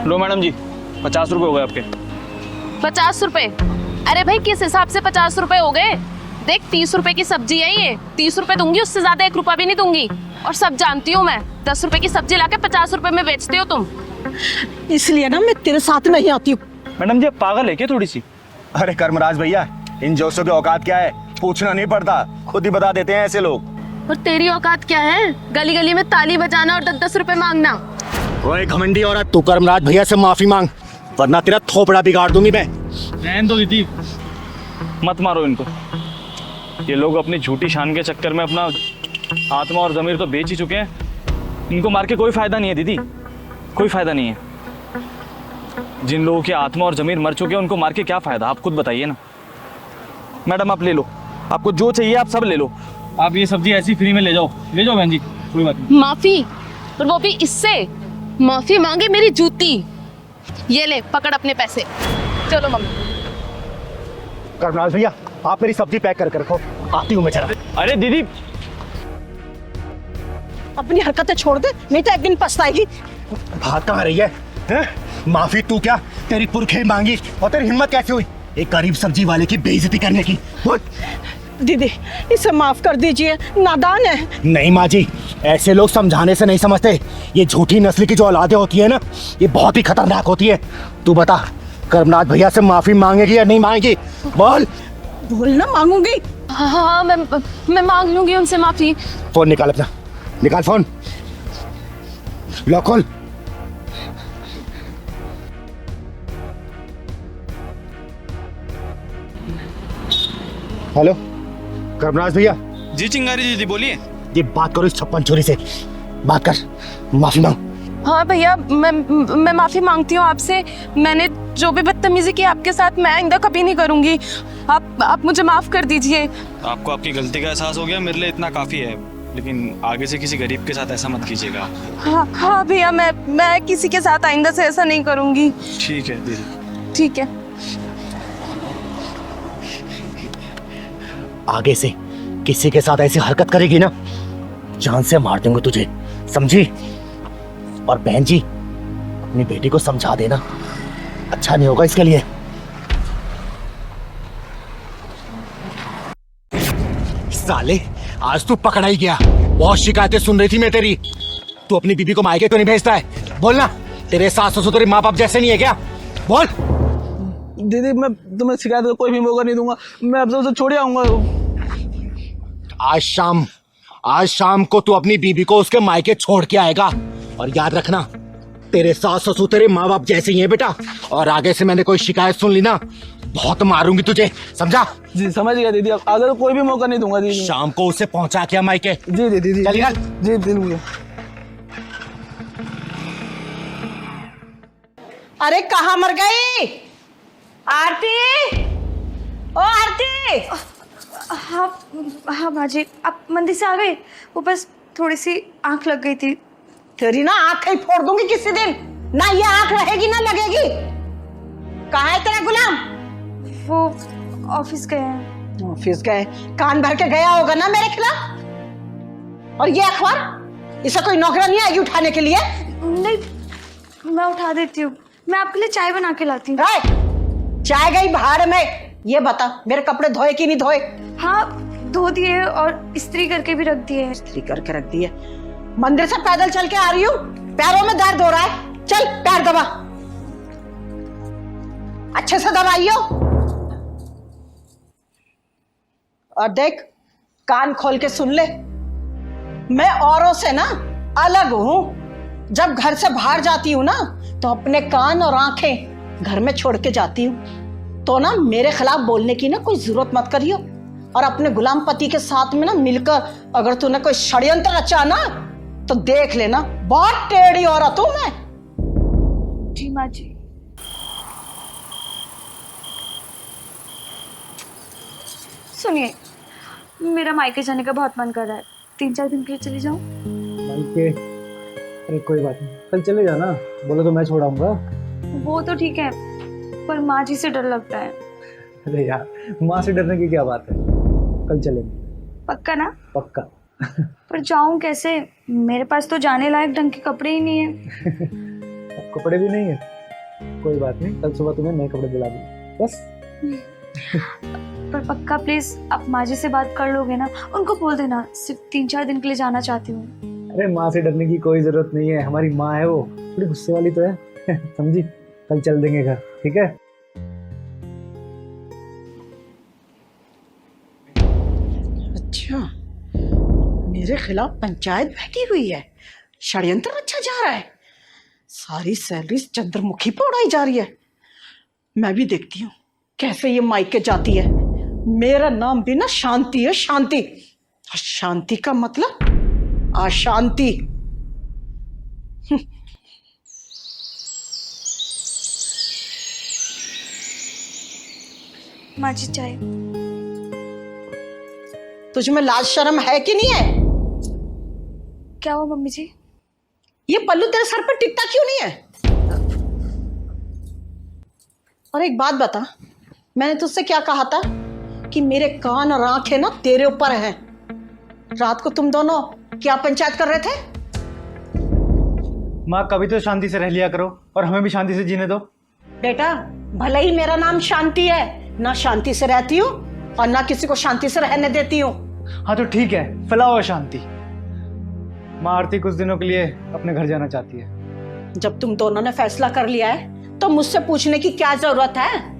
लो मैडम जी, 50 रुपए हो गए आपके। 50 रुपए? अरे भाई किस हिसाब से 50 रुपए हो गए? देख 30 रुपए की सब्जी है ये, 30 रुपए दूंगी, उससे ज्यादा 1 रुपया भी नहीं दूंगी। और सब जानती हूँ मैं, 10 रुपए की सब्जी लाके 50 रुपए में बेचते हो तुम। इसलिए ना मैं तेरे साथ नहीं आती हूँ। मैडम जी आप पागल है क्या थोड़ी सी? अरे कर्मराज भैया, इन जोशों की औकात क्या है पूछना नहीं पड़ता, खुद ही बता देते हैं ऐसे लोग। और तेरी औकात क्या है? गली गली में ताली बजाना और 10-10 रुपए मांगना। ओए घमंडी औरत, तू कर्मराज भैया से माफी मांग, वरना तेरा थोपड़ा बिगाड़ दूंगी मैं। रहने दो दीदी, मत मारो इनको। ये लोग अपनी झूठी शान के चक्कर में अपना आत्मा और ज़मीर तो बेच ही चुके हैं। इनको मार के कोई फायदा नहीं है दीदी, कोई फायदा नहीं है। जिन लोगों की आत्मा और ज़मीर मर चुके हैं उनको मार के क्या फायदा, आप खुद बताइए ना। मैडम आप ले लो, आपको जो चाहिए आप सब ले लो। आप ये सब्जी ऐसी फ्री में ले जाओ बहन जी, कोई बात नहीं। माफी? और वो भी इससे? माफी मांगे मेरी जूती। ये ले पकड़ अपने पैसे। चलो मम्मी। कर्मराज भैया आप मेरी सब्जी पैक करके रखो, आती हूँ मैं जरा। अरे दीदी अपनी हरकतें छोड़ दे, नहीं तो एक दिन पछताएगी। भाग कहाँ रही है, हैं? माफी तू क्या, तेरी पुरखे मांगी और तेरी हिम्मत कैसे हुई एक गरीब सब्जी वाले की बेइज्जती करने की? दीदी इसे माफ कर दीजिए, नादान है। नहीं माँ जी, ऐसे लोग समझाने से नहीं समझते। ये झूठी नस्ल की जो औलादें होती है ना, ये बहुत ही खतरनाक होती है। तू बता कर्मनाथ भैया से माफी मांगेगी या नहीं मांगेगी? बोल। बोल ना, मांगूंगी। हाँ मैं मांग लूंगी उनसे माफी। फोन निकाल अपना, निकाल फोन, लो खोल। हेलो कर्मराज भैया। जी चिंगारी दीदी बोलिए। ये बात करो इस 56 छोरी से, बात कर, माफी मांग। हाँ भैया, मैं माफी मांगती हूँ आपसे। मैंने जो भी बदतमीजी की आपके साथ, मैं आइंदा कभी नहीं करूंगी। आप मुझे माफ कर दीजिए। आपको आपकी गलती का एहसास हो गया, मेरे लिए इतना काफी है। लेकिन आगे से किसी गरीब के साथ ऐसा मत कीजिएगा। हाँ भैया, मैं किसी के साथ आइंदा से ऐसा नहीं करूंगी। ठीक है दीदी। ठीक है। आगे से किसी के साथ ऐसी हरकत करेगी ना, जान से मार दूंगा तुझे, समझी? और बहन जी अपनी बेटी को समझा देना, अच्छा नहीं होगा इसके लिए। साले आज तू पकड़ा ही गया। बहुत शिकायतें सुन रही थी मैं तेरी। तू अपनी बीबी को मायके तो नहीं भेजता है? बोलना, तेरे सास ससुर तेरे माँ बाप जैसे नहीं है क्या? बोल। दीदी मैं तुम्हें शिकायत का कोई भी मौका नहीं दूंगा, मैं अब उसे छोड़ आऊंगा। आज शाम को तू अपनी बीबी को उसके मायके छोड़ के आएगा। और याद रखना, तेरे सास ससुर तेरे माँ बाप जैसे ही हैं बेटा। और आगे से मैंने कोई शिकायत सुन ली ना, बहुत मारूंगी तुझे, समझा? जी समझ गया दीदी, अब अगर कोई भी मौका नहीं दूंगा दीदी। शाम को उसे पहुंचा के मायके। जी दीदी। चलिए जी दीदी। अरे कहाँ मर गई आरती? ओ आरती, हाँ हाँ माँ जी, आप मंदिर से आ गए? वो बस थोड़ी सी आंख लग गई थी। तेरी ना आंख ही फोड़ दूंगी किसी दिन, ना ये आंख रहेगी ना लगेगी। कहाँ है तेरा गुलाम? वो ऑफिस गए हैं। ऑफिस गए? कान भर के गया होगा ना मेरे खिलाफ। और ये अखबार, इसे कोई नौकरानी आएगी उठाने के लिए? नहीं, मैं उठा देती हूँ। मैं आपके लिए चाय बना के लाती हूँ। चाय गई भाड़ में। ये बता, मेरे कपड़े धोए कि नहीं धोए? हाँ धो दिए और इस्त्री करके भी रख दिए। इस्त्री करके रख दिए? मंदिर से पैदल चल के आ रही हूँ, पैरों में दर्द हो रहा है, चल पैर दबा, अच्छे से दबाइयो। और देख, कान खोल के सुन ले, मैं औरों से ना अलग हूं। जब घर से बाहर जाती हूँ ना तो अपने कान और आंखें घर में छोड़ के जाती हूँ। तो ना मेरे खिलाफ बोलने की ना कोई जरूरत मत करियो। और अपने गुलाम पति के साथ में ना मिलकर अगर तूने कोई षड्यंत्र रचा ना तो देख लेना, बहुत टेढ़ी औरत हूं मैं। जी माँ जी। सुनिए, मेरा मायके जाने का बहुत मन कर रहा है। 3-4 दिन के लिए चली जाऊं? मायके? अरे कोई बात नहीं, कल चले जाना, बोलो तो मैं छोड़ाऊंगा। वो तो ठीक है, पर माँ जी से डर लगता है। अरे यार, माँ से डरने की क्या बात है, कल चलेंगे। पक्का ना? पक्का। पर जाऊं कैसे? मेरे पास तो जाने लायक ढंग के कपड़े ही नहीं है। कपड़े भी नहीं है? कोई बात नहीं, कल सुबह तुम्हें नए कपड़े दिला दूंगा, बस। पर पक्का प्लीज आप माँ जी से बात कर लोगे ना? उनको बोल देना सिर्फ 3-4 दिन के लिए जाना चाहती हूँ। अरे माँ से डरने की कोई जरूरत नहीं है, हमारी माँ है, वो थोड़ी गुस्से वाली तो है। समझी? कल चल देंगे घर, ठीक है? अच्छा, मेरे खिलाफ पंचायत बैठी हुई है, षड्यंत्र अच्छा जा रहा है, सारी सैलरी चंद्रमुखी पे उड़ाई जा रही है। मैं भी देखती हूँ कैसे ये मायके जाती है। मेरा नाम भी ना शांति है, शांति। और शांति का मतलब अशांति। माँ जी चाय। तुझ में लाज शर्म है कि नहीं है? क्या हुआ मम्मी जी? ये पल्लू तेरे सर पर टिकता क्यों नहीं है? और एक बात बता, मैंने तुझसे क्या कहा था कि मेरे कान और आंखें ना तेरे ऊपर हैं। रात को तुम दोनों क्या पंचायत कर रहे थे? माँ, कभी तो शांति से रह लिया करो और हमें भी शांति से जीने दो। बेटा, भले ही मेरा नाम शांति है, ना शांति से रहती हूँ और ना किसी को शांति से रहने देती हूँ। हाँ तो ठीक है, फैलाओ शांति। माँ, आरती कुछ दिनों के लिए अपने घर जाना चाहती है। जब तुम दोनों ने फैसला कर लिया है तो मुझसे पूछने की क्या जरूरत है?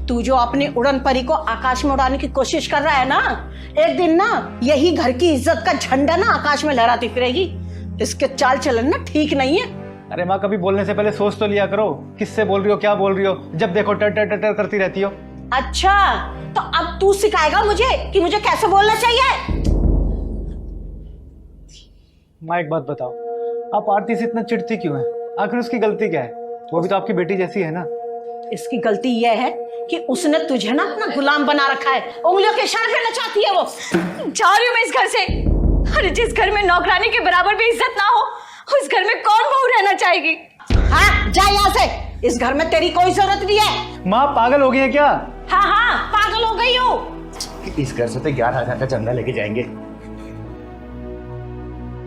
तू जो अपनी उड़न परी को आकाश में उड़ाने की कोशिश कर रहा है ना, एक दिन ना यही घर की इज्जत का झंडा ना आकाश में लहराती फिरेगी। इसके चाल चलन ना ठीक नहीं है। अरे माँ, कभी बोलने से पहले सोच तो लिया करो, किससे बोल रही हो, क्या बोल रही हो। जब देखो टर टर टर टर करती रहती हो। अच्छा, तो अब तू सिखाएगा मुझे कि मुझे कैसे बोलना चाहिए? माँ, एक बात बताओ, आप आरती से इतना चिढ़ती क्यों है? आखिर उसकी गलती क्या है? वो भी तो आपकी बेटी जैसी है ना। इसकी गलती यह है कि उसने तुझे ना अपना गुलाम बना रखा है, उंगलियों के इशारे पे नचाती है वो। जा रही हूँ मैं इस घर से। अरे जिस घर में नौकरानी के बराबर भी इज्जत ना हो, उस घर में कौन बहू रहना चाहेगी? हाँ, जा यहाँ से। इस घर में तेरी कोई जरूरत नहीं है। माँ, पागल हो गई है क्या? हाँ हाँ, पागल हो गई हूँ। इस घर से तो 11,000 का चंदा लेके जाएंगे।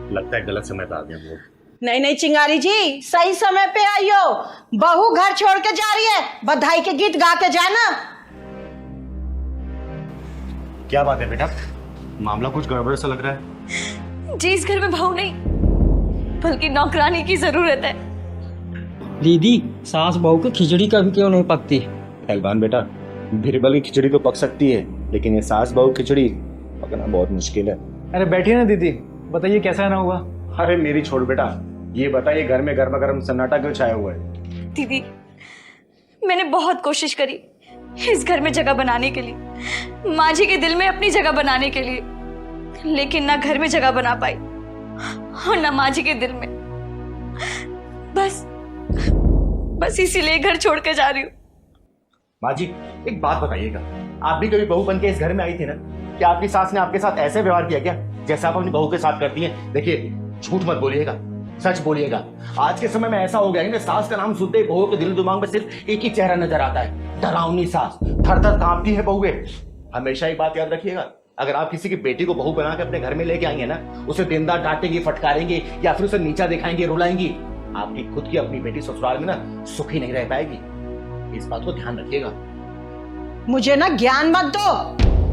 लगता है गलत समय पे आ गया वो। नहीं नहीं चिंगारी जी, सही समय पे आई हो। बहू घर छोड़ के जा रही है, बधाई के गीत गा के जाना। क्या बात है बेटा, मामला कुछ गड़बड़ सा लग रहा है। जी, इस घर में बहू नहीं बल्कि नौकरानी की जरूरत है। दीदी, सास बहू की खिचड़ी कभी क्यों नहीं पकती? पहलवान बेटा, बिरबल की खिचड़ी तो पक सकती है, लेकिन ये सास बहू खिचड़ी पकना बहुत मुश्किल है। अरे बैठिए ना दीदी, बताइए कैसा है ना हुआ। अरे मेरी छोड़ बेटा, ये बताइए घर में गर्मा गर्म सन्नाटा क्यों छाया हुआ है? दीदी, मैंने बहुत कोशिश करी इस घर में जगह बनाने के लिए, माँ जी के दिल में अपनी जगह बनाने के लिए, लेकिन ना घर में जगह बना पाई और ना माँ जी के दिल में। बस इसीलिए घर छोड़ के जा रही हूँ। माँ जी, एक बात बताइएगा, आप भी कभी बहू बन के इस घर में आई थी ना? क्या आपकी सास ने आपके साथ ऐसे व्यवहार किया क्या जैसा आप अपनी बहू के साथ करती हैं? देखिए, झूठ मत बोलिएगा, सच बोलिएगा। आज के समय में ऐसा हो गया है कि सास का नाम सुनते ही बहू के दिल दिमाग में सिर्फ एक ही चेहरा नजर आता है, डरावनी सास। थर थर कांपती है बहुए। हमेशा एक बात याद रखिएगा, अगर आप किसी की बेटी को बहू बना के अपने घर में लेके आएंगे ना, उसे दिन रात डांटेंगे, फटकारेंगे या फिर उसे नीचा दिखाएंगे, रुलाएंगी, आपकी खुद की अपनी बेटी ससुराल में ना सुखी नहीं रह पाएगी। इस बात को ध्यान रखिएगा। मुझे ना ज्ञान मत दो,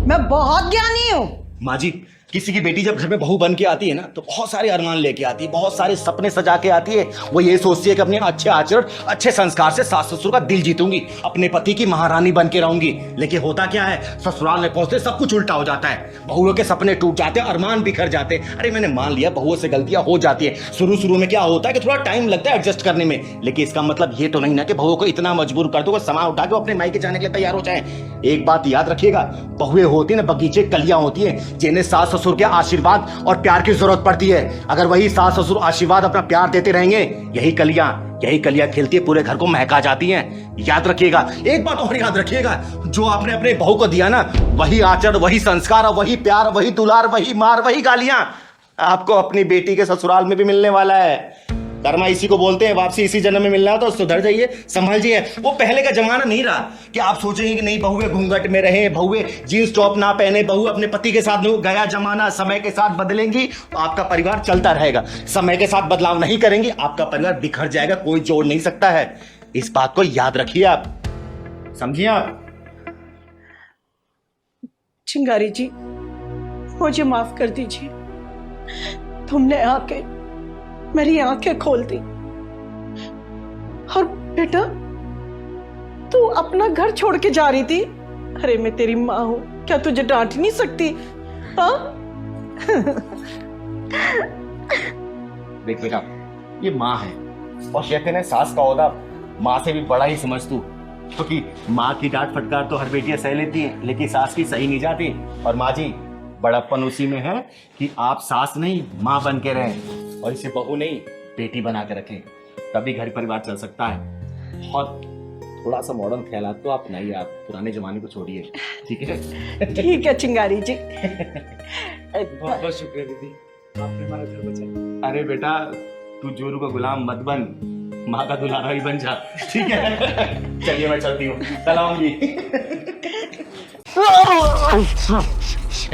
मैं बहुत ज्ञानी हूँ। माँ जी, किसी की बेटी जब घर में बहू बन के आती है ना, तो बहुत सारे अरमान लेके आती है, बहुत सारे सपने सजा के आती है। वो ये सोचती है कि अपने अच्छे आचरण, अच्छे संस्कार से सास ससुर का दिल जीतूंगी, अपने पति की महारानी बन के रहूंगी। लेकिन होता क्या है, ससुराल में पहुंचते सब कुछ उल्टा हो जाता है। बहुओं के सपने टूट जाते हैं, अरमान बिखर जाते हैं। अरे मैंने मान लिया बहुओं से गलतियां हो जाती है, शुरू में क्या होता है कि थोड़ा टाइम लगता है एडजस्ट करने में, लेकिन इसका मतलब ये तो नहीं ना कि बहुओं को इतना मजबूर कर दो कि सामान उठा के अपने मायके जाने के लिए तैयार हो जाए। एक बात याद रखिएगा, बहुएं होती है ना बगीचे कलियां होती है, जिन्हें सास ससुर के आशीर्वाद और प्यार की जरूरत पड़ती है। अगर वही सास ससुर आशीर्वाद अपना प्यार देते रहेंगे, यही कलियां खिलती है, पूरे घर को महका जाती हैं। याद रखिएगा, एक बात और याद रखिएगा, जो आपने अपने बहू को दिया ना, वही आचरण, वही संस्कार, वही प्यार, वही दुलार, वही मार, वही गालियां आपको अपनी बेटी के ससुराल में भी मिलने वाला है। कर्मा इसी को बोलते हैं, वापसी इसी जन्म में मिलना है, तो सुधर जाइए, संभल जाइए। वो पहले का जमाना नहीं रहा कि आप सोचेंगे कि नहीं बहुए घूंघट में रहे, बहुए जींस टॉप ना पहने, बहू अपने पति के साथ नहीं। गया जमाना, समय के साथ बदलेंगी तो आपका परिवार चलता रहेगा। समय के साथ बदलाव नहीं करेंगे, आपका परिवार बिखर जाएगा, कोई जोड़ नहीं सकता है। इस बात को याद रखिए, आप समझिए। आप चिंगारी जी, मुझे माफ कर दीजिए। तुमने आके मेरी आंखें खोल दी। और बेटा, तू अपना घर छोड़ के जा रही थी। अरे मैं तेरी माँ हूं, क्या तुझे डांट नहीं सकती? हाँ? देख बेटा, ये माँ है और कहते हैं सास का ओहदा माँ से भी बड़ा ही समझ तू, क्योंकि माँ की डांट फटकार तो हर बेटियां सह लेती हैं, लेकिन सास की सही नहीं जाती। और माँ जी, बड़प्पन उसी में है कि आप सास नहीं माँ बन के रहें और इसे बहू नहीं बेटी बना के रखें, तभी घर परिवार चल सकता है। और थोड़ा सा मॉडर्न ख्यालात तो आप नहीं, आप पुराने जमाने को छोड़िए, ठीक है? ठीक है चिंगारी जी। बहुत बहुत शुक्रिया दीदी, आपने हमारा घर बचाया। अरे बेटा, तू जोरू का गुलाम मत बन, माँ का दुलारा ही बन जा, ठीक है? चलिए मैं चलती हूँ, कल आऊंगी।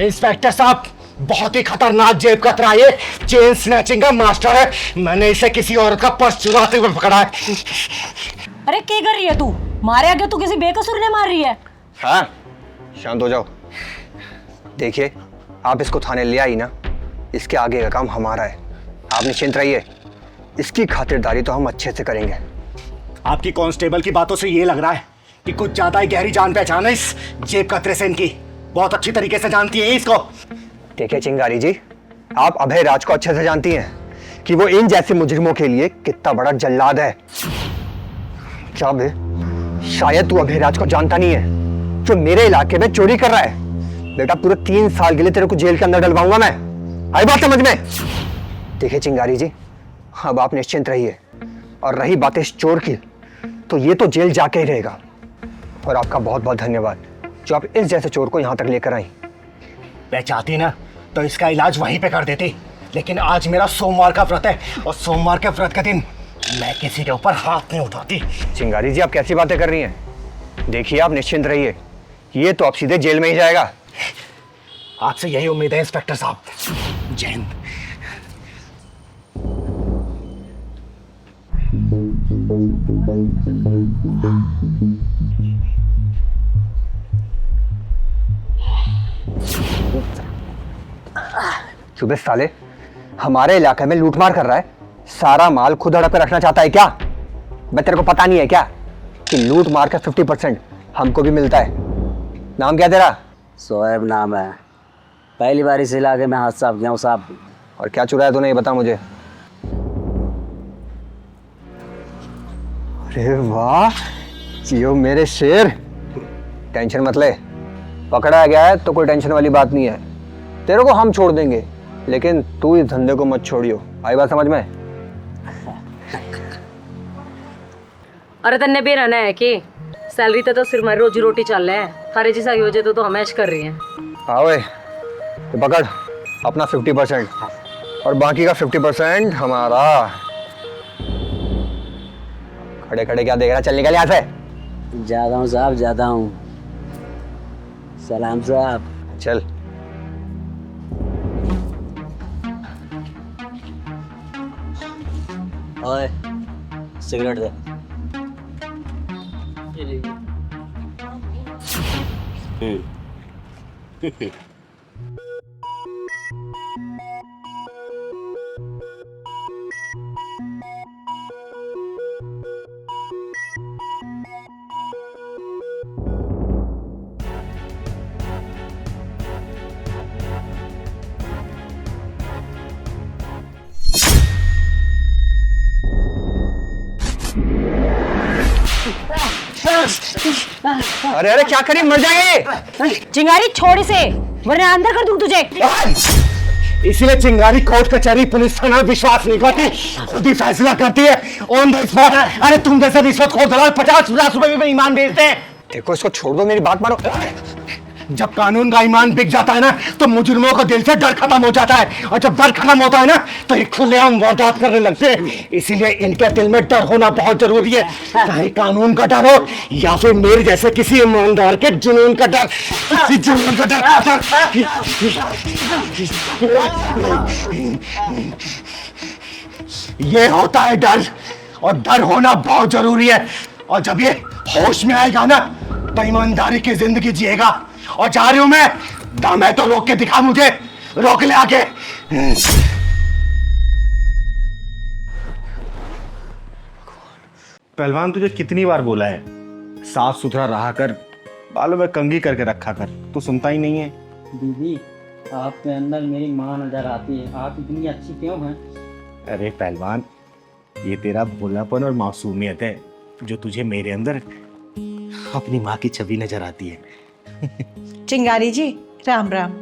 इंस्पेक्टर साहब, बहुत ही खतरनाक जेब कतरा, ये चेन स्नैचिंग का मास्टर है। मैंने इसे किसी औरत का पर्स चुराते हुए पकड़ा है। अरे क्या कर रही है तू? मारे आगे तू किसी बेकसूर ने मार रही है। हाँ, शांत हो जाओ। देखिए, आप इसको थाने ले आई ना, इसके आगे का काम हमारा है। आप निश्चिंत रहिए, इसकी खातिरदारी तो हम अच्छे से करेंगे। आपकी कांस्टेबल की बातों से ये लग रहा है कि कुछ ज्यादा ही गहरी जान पहचान है इस जेब कतरे से इनकी, बहुत अच्छी तरीके से जानती है इसको। देखिए चिंगारी जी, आप अभय राज को अच्छे से जानती हैं कि वो इन जैसे मुजरिमों के लिए कितना बड़ा जल्लाद है। क्या बे, शायद तू अभय राज को जानता नहीं है, जो मेरे इलाके में चोरी कर रहा है। बेटा, पूरे 3 साल के लिए तेरे को जेल के अंदर डलवाऊंगा मैं। आई बात समझ में? देखिए चिंगारी जी, अब आप निश्चिंत रहिए, और रही बात इस चोर की, तो ये तो जेल जाके ही रहेगा। और आपका बहुत बहुत धन्यवाद जो आप इस जैसे चोर को यहाँ तक लेकर आई। मैं चाहती ना तो इसका इलाज वहीं पे कर देती, लेकिन आज मेरा सोमवार का व्रत है और सोमवार के व्रत के दिन मैं किसी के ऊपर हाथ नहीं उठाती। चिंगारी जी, आप कैसी बातें कर रही हैं? देखिए, आप निश्चिंत रहिए, ये तो आप सीधे जेल में ही जाएगा। आपसे यही उम्मीद है इंस्पेक्टर साहब। जय हिंद। सुबह साले हमारे इलाके में लूटमार कर रहा है, सारा माल खुद हड़प कर रखना चाहता है क्या? मैं तेरे को पता नहीं है क्या कि लूट मार का 50% हमको भी मिलता है? नाम क्या तेरा? सोएब नाम है। पहली बार इस इलाके में हाथ साफ गया हूँ साहब। और क्या चुराया तूने, ये बता मुझे। अरे वाह, जियो मेरे शेर। टेंशन मत ले, पकड़ा गया है तो कोई टेंशन वाली बात नहीं है। तेरे को हम छोड़ देंगे, लेकिन तू इस धंधे को मत छोड़ियो। आई बात समझ में? अरे तन्ने भी रहना है कि सैलरी तो सिर मारी रोजी रोटी चल रहा है। थारे जैसा योजे तो हम ऐश कर रही हैं। हाँ वे, तो पकड़ अपना 50% और बाकी का 50% हमारा। खड़े खड़े क्या देख रहा, चल निकल यहाँ से। जाता हूँ साहब, जाता हूँ। सलाम साहब। चल। ओए सिगरेट दे। अरे अरे क्या करी, मर जाएंगे। चिंगारी छोड़ इसे, वरना अंदर कर दूं तुझे। इसीलिए चिंगारी कोर्ट कचहरी पुलिस थाना विश्वास नहीं करती, खुद ही फैसला करती है ऑन द स्पॉट। अरे तुम जैसे रिश्वतखोर दलाल 50-50 रुपए में ईमान बेचते हैं। देखो इसको छोड़ दो, मेरी बात मानो। जब कानून का ईमान बिक जाता है ना तो मुजरिमों का दिल से डर खत्म हो जाता है, और जब डर खत्म होता है ना तो ये खुलेआम वारदात करने लगते हैं। इसीलिए इनके दिल में डर होना बहुत जरूरी है, चाहे कानून का डर हो या फिर मेरे जैसे किसी ईमानदार के जुनून का डर। किसी जुनून का डर। ये होता है डर, और डर होना बहुत जरूरी है। और जब ये होश में आएगा ना तो ईमानदारी की जिंदगी जिएगा। और जा रही हूं मैं तो रोक के दिखा, मुझे रोक ले आके। पहलवान तुझे कितनी बार बोला है साफ सुथरा रहा कर, बालों में कंघी करके रखा कर, तू सुनता ही नहीं है। दीदी आपके अंदर मेरी माँ नजर आती है, आप इतनी अच्छी क्यों हैं? अरे पहलवान, ये तेरा भोलापन और मासूमियत है जो तुझे मेरे अंदर अपनी माँ की छवि नजर आती है। चिंगारी जी राम राम।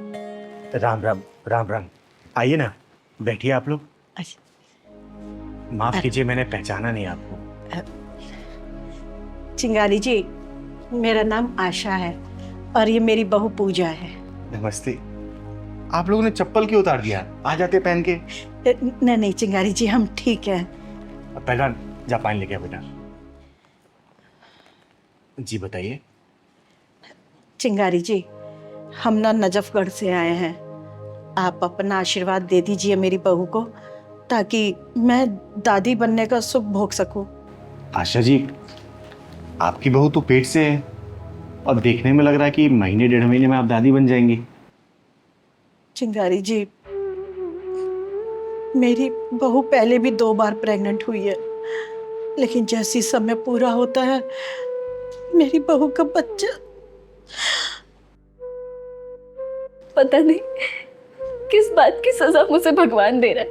राम राम राम राम। आइए ना, बैठिए आप लोग। माफ कीजिए, मैंने पहचाना नहीं आपको। चिंगारी जी, मेरा नाम आशा है और ये मेरी बहू पूजा है। नमस्ते। आप लोगों ने चप्पल क्यों उतार दिया? आ जाते पहन के। नहीं चिंगारी जी, हम ठीक हैं। पहलवान जा पानी लेके आ बेटा। जी बताइए। चिंगारी जी, हम ना नजफगढ़ से आए हैं, आप अपना आशीर्वाद दे दीजिए मेरी बहू को, ताकि मैं दादी बनने का सुख भोग सकूं। आशा जी, आपकी बहू तो पेट से है और देखने में लग रहा है कि महीने 1.5 महीने में आप दादी बन जाएंगी। चिंगारी जी, मेरी बहू पहले भी 2 बार प्रेग्नेंट हुई है, लेकिन जैसी समय पूरा होता है मेरी बहू का बच्चा। पता नहीं किस बात की सजा मुझे भगवान दे रहा है।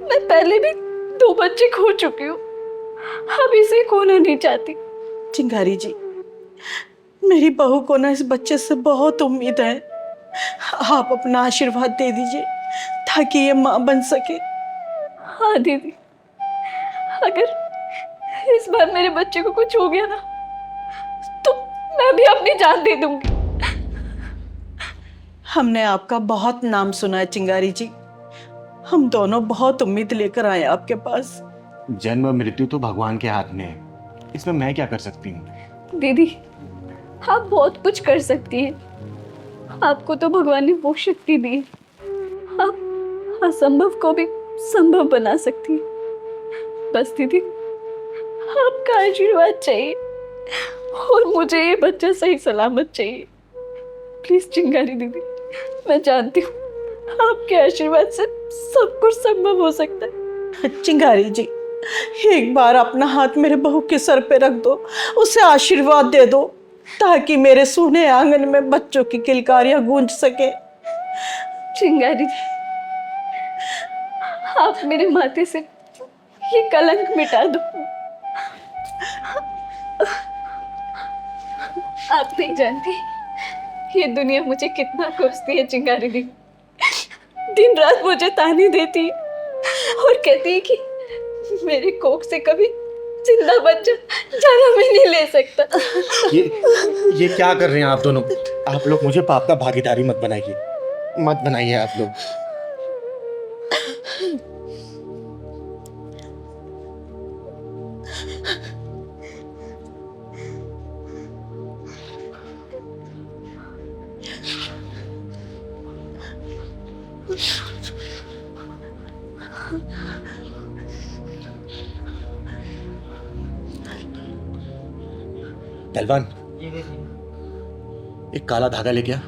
मैं पहले भी 2 बच्चे खो चुकी हूँ, अब इसे खोना नहीं चाहती। चिंगारी जी, मेरी बहू को ना इस बच्चे से बहुत उम्मीद है, आप अपना आशीर्वाद दे दीजिए ताकि ये माँ बन सके। हाँ दीदी, अगर इस बार मेरे बच्चे को कुछ हो गया ना तो मैं भी अपनी जान दे दूंगी। हमने आपका बहुत नाम सुना है चिंगारी जी, हम दोनों बहुत उम्मीद लेकर आए आपके पास। जन्म और मृत्यु तो भगवान के हाथ में है, इसमें मैं क्या कर सकती हूँ? दीदी, आप बहुत कुछ कर सकती हैं, आपको तो भगवान ने वो शक्ति दी है, आप असंभव को भी संभव बना सकती हैं। बस दीदी, आपका आशीर्वाद चाहिए और मुझे ये बच्चा सही सलामत चाहिए। प्लीज चिंगारी दीदी, मैं जानती हूँ आपके आशीर्वाद से सब कुछ संभव हो सकता है। चिंगारी जी, एक बार अपना हाथ मेरे बहू के सर पे रख दो, उसे आशीर्वाद दे दो ताकि मेरे सूने आंगन में बच्चों की किलकारियां गूंज सके। चिंगारी जी, आप मेरे माथे से ये कलंक मिटा दो। आप नहीं जानती ये दुनिया मुझे कितना कोसती है चिंगारी दी। दिन रात मुझे ताने देती है और कहती है कि मेरे कोख से कभी जिंदा बच्चा जन्म ही नहीं ले सकता। ये क्या कर रहे हैं आप दोनों? आप लोग मुझे पाप का भागीदारी मत बनाइए। मत बनाइए आप लोग। पहलवान, एक काला धागा लेके आ,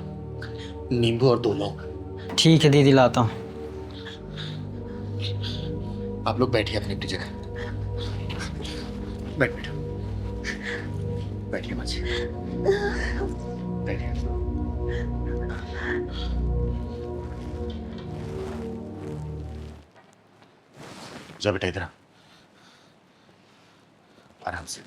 नींबू और 2 लौंग। ठीक है दीदी, लाता हूँ। आप लोग बैठिए अपनी अपनी जगह। बैठिए माँ जी, बैठिए। जा बेटा, इधर आराम से।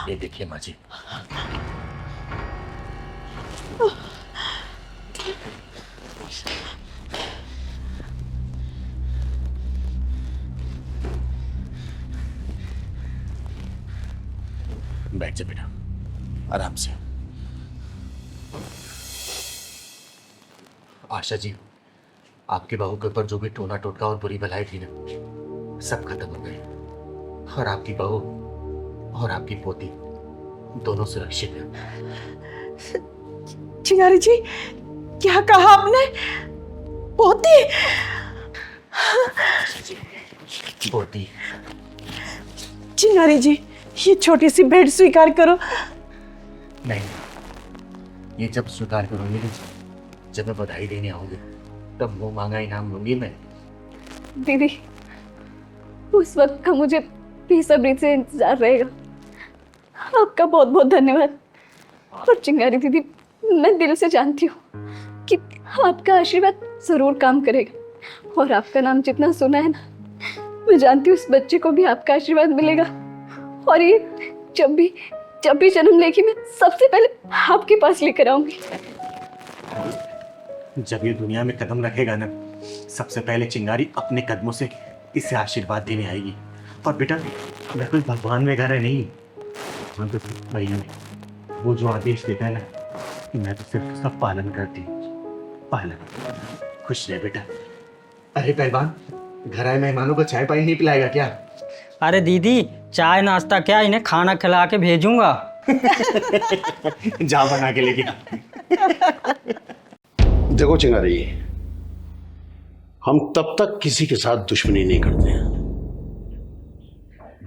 ये देखिए माँ जी, बैठ जा बेटा, आराम से। आशा जी, आपके बहू के ऊपर जो भी टोना टोटका और बुरी भलाई थी ना, सब खत्म हो गई। और आपकी बहू और आपकी पोती दोनों सुरक्षित हैं। चिंगारी जी, क्या कहा आपने? पोती? पोती? चिंगारी जी, ये छोटी सी भेंट स्वीकार करो। नहीं, ये जब स्वीकार करूंगी ना, जब मैं बधाई देने आऊंगी, तब मुंह मांगा इनाम लूंगी मैं। दीदी, उस वक्त का मुझे बेसब्री से इंतजार रहेगा। आपका बहुत बहुत धन्यवाद। और चिंगारी दीदी, मैं दिल से जानती हूँ कि आपका आशीर्वाद जरूर काम करेगा। और आपका नाम जितना सुना है ना, मैं जानती हूँ उस बच्चे को भी आपका आशीर्वाद मिलेगा। और ये जब भी जन्म लेगी, मैं सबसे पहले आपके पास लेकर आऊंगी। जब ये दुनिया में कदम रखेगा ना, सबसे पहले चिंगारी अपने कदमों से इसे आशीर्वाद देने आएगी। और बेटा, मैं कोई भगवान वगैरह नहीं, मैं तो सिर्फ भैया नहीं। वो जो आदेश देता है ना, मैं तो सिर्फ उसका पालन करती हूँ। पालन। खुश रहे बेटा। अरे पहलवान, घर आए मेहमानों को चाय पानी नहीं पिलाएगा क्या? अरे दीदी, चाय नाश्ता क्या, इन्हें खाना खिला के भेजूंगा। जा बना के लेके। देखो चिंगारी, हम तब तक किसी के साथ दुश्मनी नहीं करते हैं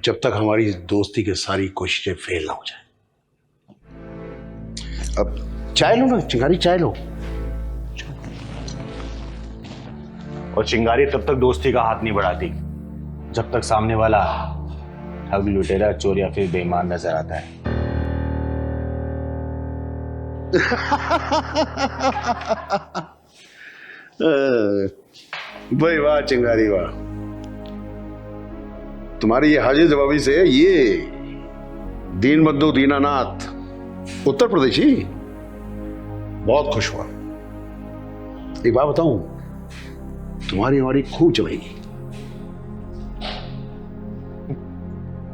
जब तक हमारी दोस्ती की सारी कोशिशें फेल ना हो जाए। अब चाय लो ना चिंगारी, चाय लो। और चिंगारी तब तक दोस्ती का हाथ नहीं बढ़ाती जब तक सामने वाला ठग, लुटेरा, चोर या फिर बेईमान नजर आता है। भाई वाह चिंगारी वाह, तुम्हारी ये हाजिर जवाबी से ये दीन बंधु दीनानाथ उत्तर प्रदेशी बहुत खुश हुआ। एक बात बताऊं, तुम्हारी हमारी खूब जमेगी।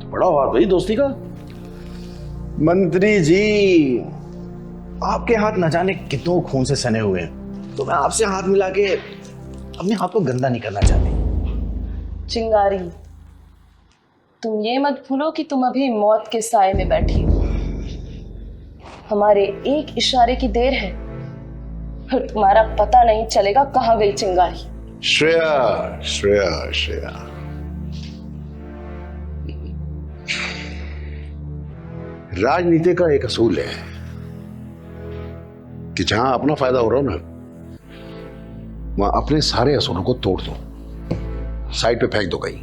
बड़ा हुआ भाई दोस्ती का। मंत्री जी, आपके हाथ न जाने कितनों खून से सने हुए हैं, तो मैं आपसे हाथ मिला के अपने हाथ को गंदा नहीं करना चाहती। चिंगारी, तुम ये मत भूलो कि तुम अभी मौत के साए में बैठी हो। हमारे एक इशारे की देर है, फिर तुम्हारा पता नहीं चलेगा कहाँ गई चिंगारी। श्रेया श्रेया श्रेया, राजनीति का एक असूल है कि जहां अपना फायदा हो रहा हो ना, वहां अपने सारे असूलों को तोड़ दो, साइड पे फेंक दो कहीं।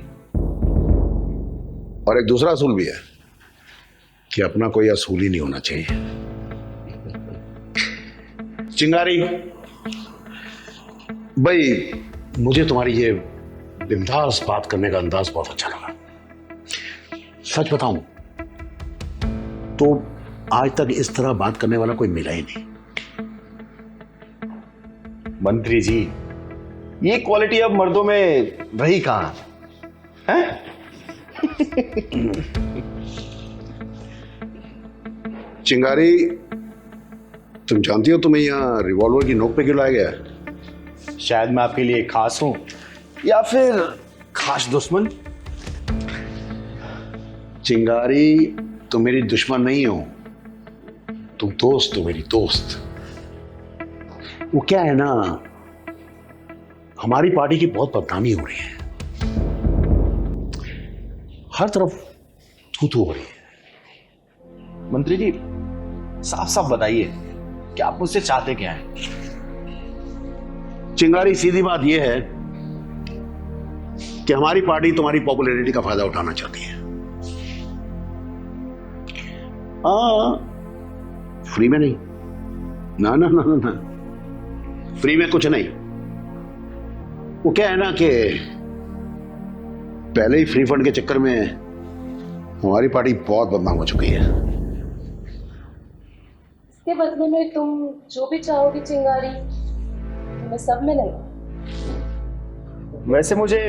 और एक दूसरा असूल भी है कि अपना कोई असूल ही नहीं होना चाहिए। चिंगारी भाई, मुझे तुम्हारी ये बिंदास बात करने का अंदाज बहुत अच्छा लगा। सच बताऊं तो आज तक इस तरह बात करने वाला कोई मिला ही नहीं। मंत्री जी, ये क्वालिटी अब मर्दों में रही कहां है? चिंगारी, तुम जानती हो तुम्हें यहाँ रिवॉल्वर की नोक पे क्यों लाया गया है? शायद मैं आपके लिए खास हूं या फिर खास दुश्मन। चिंगारी, तुम मेरी दुश्मन नहीं हो, तुम दोस्त हो, मेरी दोस्त। वो क्या है ना, हमारी पार्टी की बहुत बदनामी हो रही है, हर तरफ थू-थू हो रही है। मंत्री जी, साफ साफ बताइए कि आप मुझसे चाहते क्या हैं? चिंगारी, सीधी बात यह है कि हमारी पार्टी तुम्हारी पॉपुलैरिटी का फायदा उठाना चाहती है। फ्री में नहीं, ना ना ना ना, फ्री में कुछ नहीं। वो क्या है ना कि पहले ही फ्री फंड के चक्कर में हमारी पार्टी बहुत बदनाम हो चुकी है। इसके बदले में तुम जो भी चाहोगी चिंगारी, मैं सब में नहीं। वैसे मुझे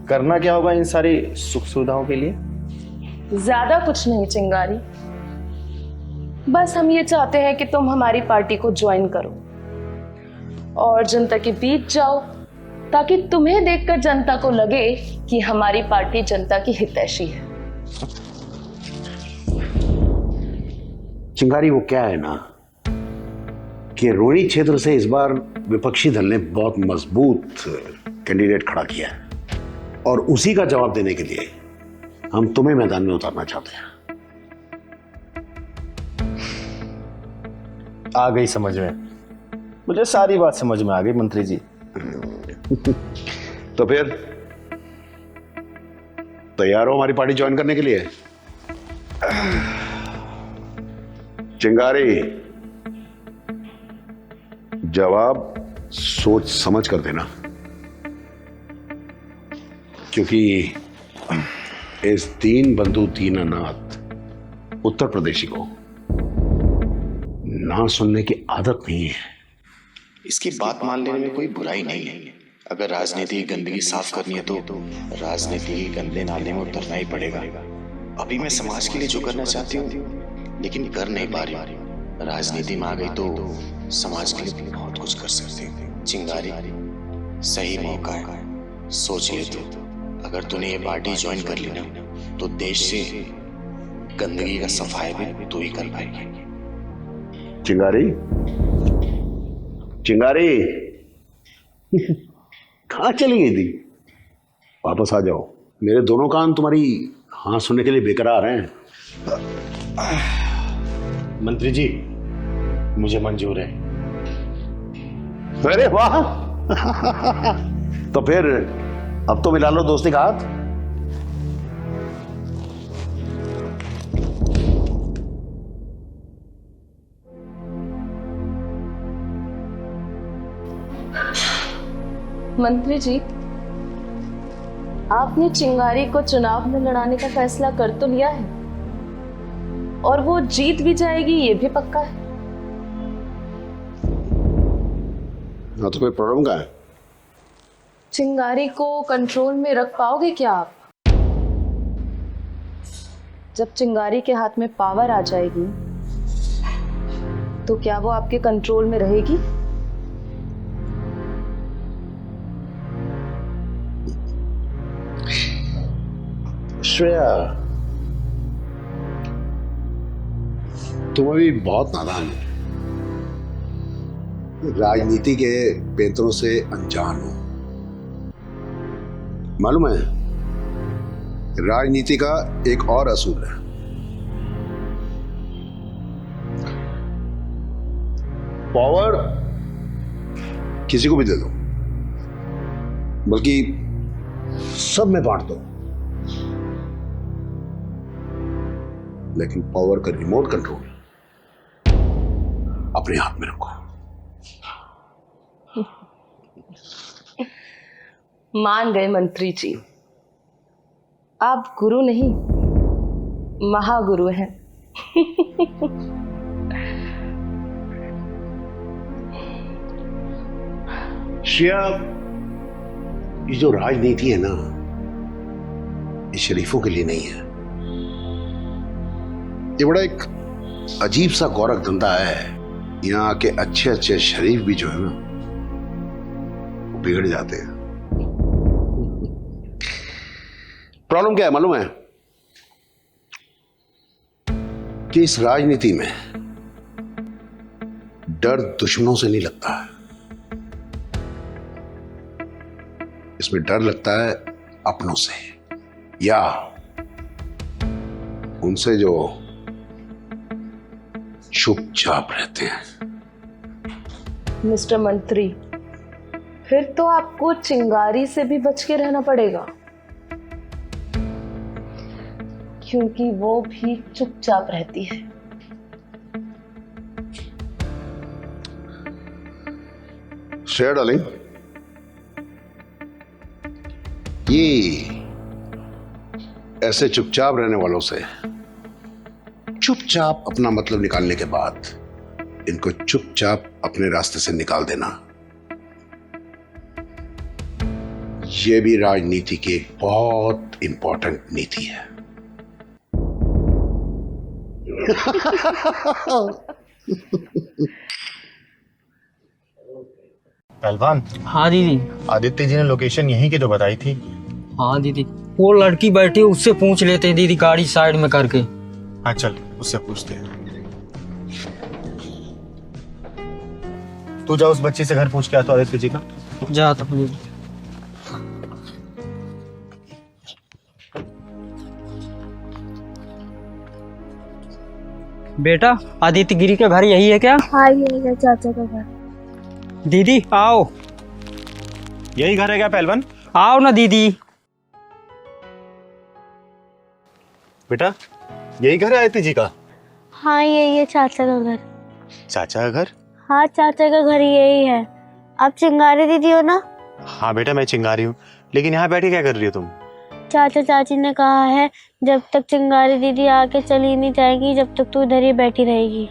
करना क्या होगा इन सारी सुख सुविधाओं के लिए? ज्यादा कुछ नहीं चिंगारी, बस हम ये चाहते हैं कि तुम हमारी पार्टी को ज्वाइन करो और जनता के बीच जाओ, ताकि तुम्हें देखकर जनता को लगे कि हमारी पार्टी जनता की हितैषी है। चिंगारी, वो क्या है ना कि रोहिणी क्षेत्र से इस बार विपक्षी दल ने बहुत मजबूत कैंडिडेट खड़ा किया है और उसी का जवाब देने के लिए हम तुम्हें मैदान में उतारना चाहते हैं। आ गई समझ में, मुझे सारी बात समझ में आ गई मंत्री जी। तो फिर तैयार हो हमारी पार्टी ज्वाइन करने के लिए? चिंगारी, जवाब सोच समझ कर देना, क्योंकि इस दीन बंधु दीनानाथ उत्तर प्रदेशी को ना सुनने की आदत नहीं है। इसकी बात मान लेने में कोई बुराई नहीं है। अगर राजनीति की गंदगी साफ करनी है तो राजनीति के गंदे नाले में उतरना ही पड़ेगा। अभी मैं समाज के लिए जो करना चाहती हूँ लेकिन कर नहीं पा रही हूँ। राजनीति में आ गई तो समाज के लिए बहुत कुछ कर सकती हूँ। चिंगारी, सही मौका है, सोच ले तू। अगर तूने ये पार्टी ज्वाइन कर ली ना तो देश से गंदगी का सफाई भी तू ही कर पाएगी। चिंगारी, चिंगारी, कहाँ चली गई थी? वापस आ जाओ, मेरे दोनों कान तुम्हारी हाँ सुनने के लिए बेकरार हैं। मंत्री जी, मुझे मंजूर है। अरे वाह! तो फिर अब तो मिला लो दोस्ती का हाथ। मंत्री जी, आपने चिंगारी को चुनाव में लड़ाने का फैसला कर तो लिया है और वो जीत भी जाएगी, ये भी पक्का है। हाँ, तो कोई प्रॉब्लम क्या है? चिंगारी को कंट्रोल में रख पाओगे क्या आप? जब चिंगारी के हाथ में पावर आ जाएगी तो क्या वो आपके कंट्रोल में रहेगी? श्रेया, तुम अभी बहुत नादान हो, राजनीति के पेंतरों से अनजान हो। मालूम है, राजनीति का एक और असूल है, पावर किसी को भी दे दो, बल्कि सब में बांट दो, लेकिन पावर का रिमोट कंट्रोल अपने हाथ में रखो। मान गए मंत्री जी, आप गुरु नहीं महागुरु हैं। श्रेया, ये जो राजनीति है ना, ये शरीफों के लिए नहीं है। ये बड़ा एक अजीब सा गौरव धंधा है। यहाँ के अच्छे अच्छे शरीफ भी जो है ना, वो बिगड़ जाते हैं। प्रॉब्लम क्या है मालूम है? कि इस राजनीति में डर दुश्मनों से नहीं लगता है, इसमें डर लगता है अपनों से, या उनसे जो चुपचाप रहते हैं। मिस्टर मंत्री, फिर तो आपको चिंगारी से भी बच के रहना पड़ेगा, क्योंकि वो भी चुपचाप रहती है। श्रेया डार्लिंग, ये ऐसे चुपचाप रहने वालों से चुपचाप अपना मतलब निकालने के बाद इनको चुपचाप अपने रास्ते से निकाल देना, ये भी राजनीति की एक बहुत इंपॉर्टेंट नीति है। पहलवान। हाँ दीदी। आदित्य जी ने लोकेशन यहीं की तो बताई थी। हाँ दीदी, वो लड़की बैठी उससे पूछ लेते हैं दीदी, गाड़ी साइड में करके। हाँ चल, उससे पूछते हैं। तू जा उस बच्ची से घर पूछ के आ तो आदित्य जी का। जा तो दीदी। बेटा, आदित्य गिरी का घर यही है क्या? हाँ यही है चाचा का घर। दीदी आओ। यही घर है क्या पहलवान? आओ ना दीदी। बेटा, यही घर है आदित्य जी का? हाँ यही है चाचा का घर। चाचा का घर? हाँ चाचा का घर यही है। आप चिंगारी दीदी हो ना? हाँ बेटा, मैं चिंगारी हूँ, लेकिन यहाँ बैठे क्या कर रही हो तुम? चाचा चाची ने कहा है जब तक चिंगारी दीदी आके चली नहीं जाएगी, जब तक तू इधर ही बैठी रहेगी।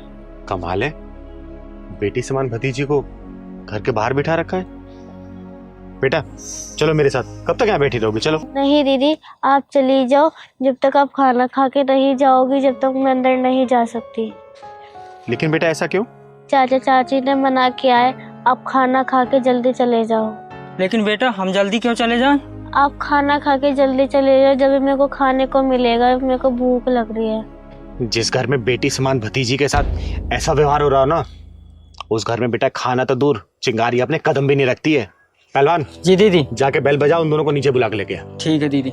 कमाल है, बेटी समान भतीजी को घर के बाहर बिठा रखा है। बेटा चलो मेरे साथ, कब तक यहाँ बैठी रहोगी? चलो। नहीं दीदी, आप चली जाओ, जब तक आप खाना खा के नहीं जाओगी, जब तक मैं अंदर नहीं जा सकती। लेकिन बेटा ऐसा क्यों? चाचा चाची ने मना किया है, आप खाना खा के जल्दी चले जाओ। लेकिन बेटा हम जल्दी क्यों चले जाएं? आप खाना खा के जल्दी चले जाओ, जब मेरे को खाने को मिलेगा, मेरे को भूख लग रही है। जिस घर में बेटी समान भतीजी के साथ ऐसा व्यवहार हो रहा हो ना, उस घर में बेटा खाना तो दूर, चिंगारी अपने कदम भी नहीं रखती है। पहलवान। जी दीदी। जाके बेल बजाओ, उन दोनों को नीचे बुला के लेके आ। ठीक है दीदी।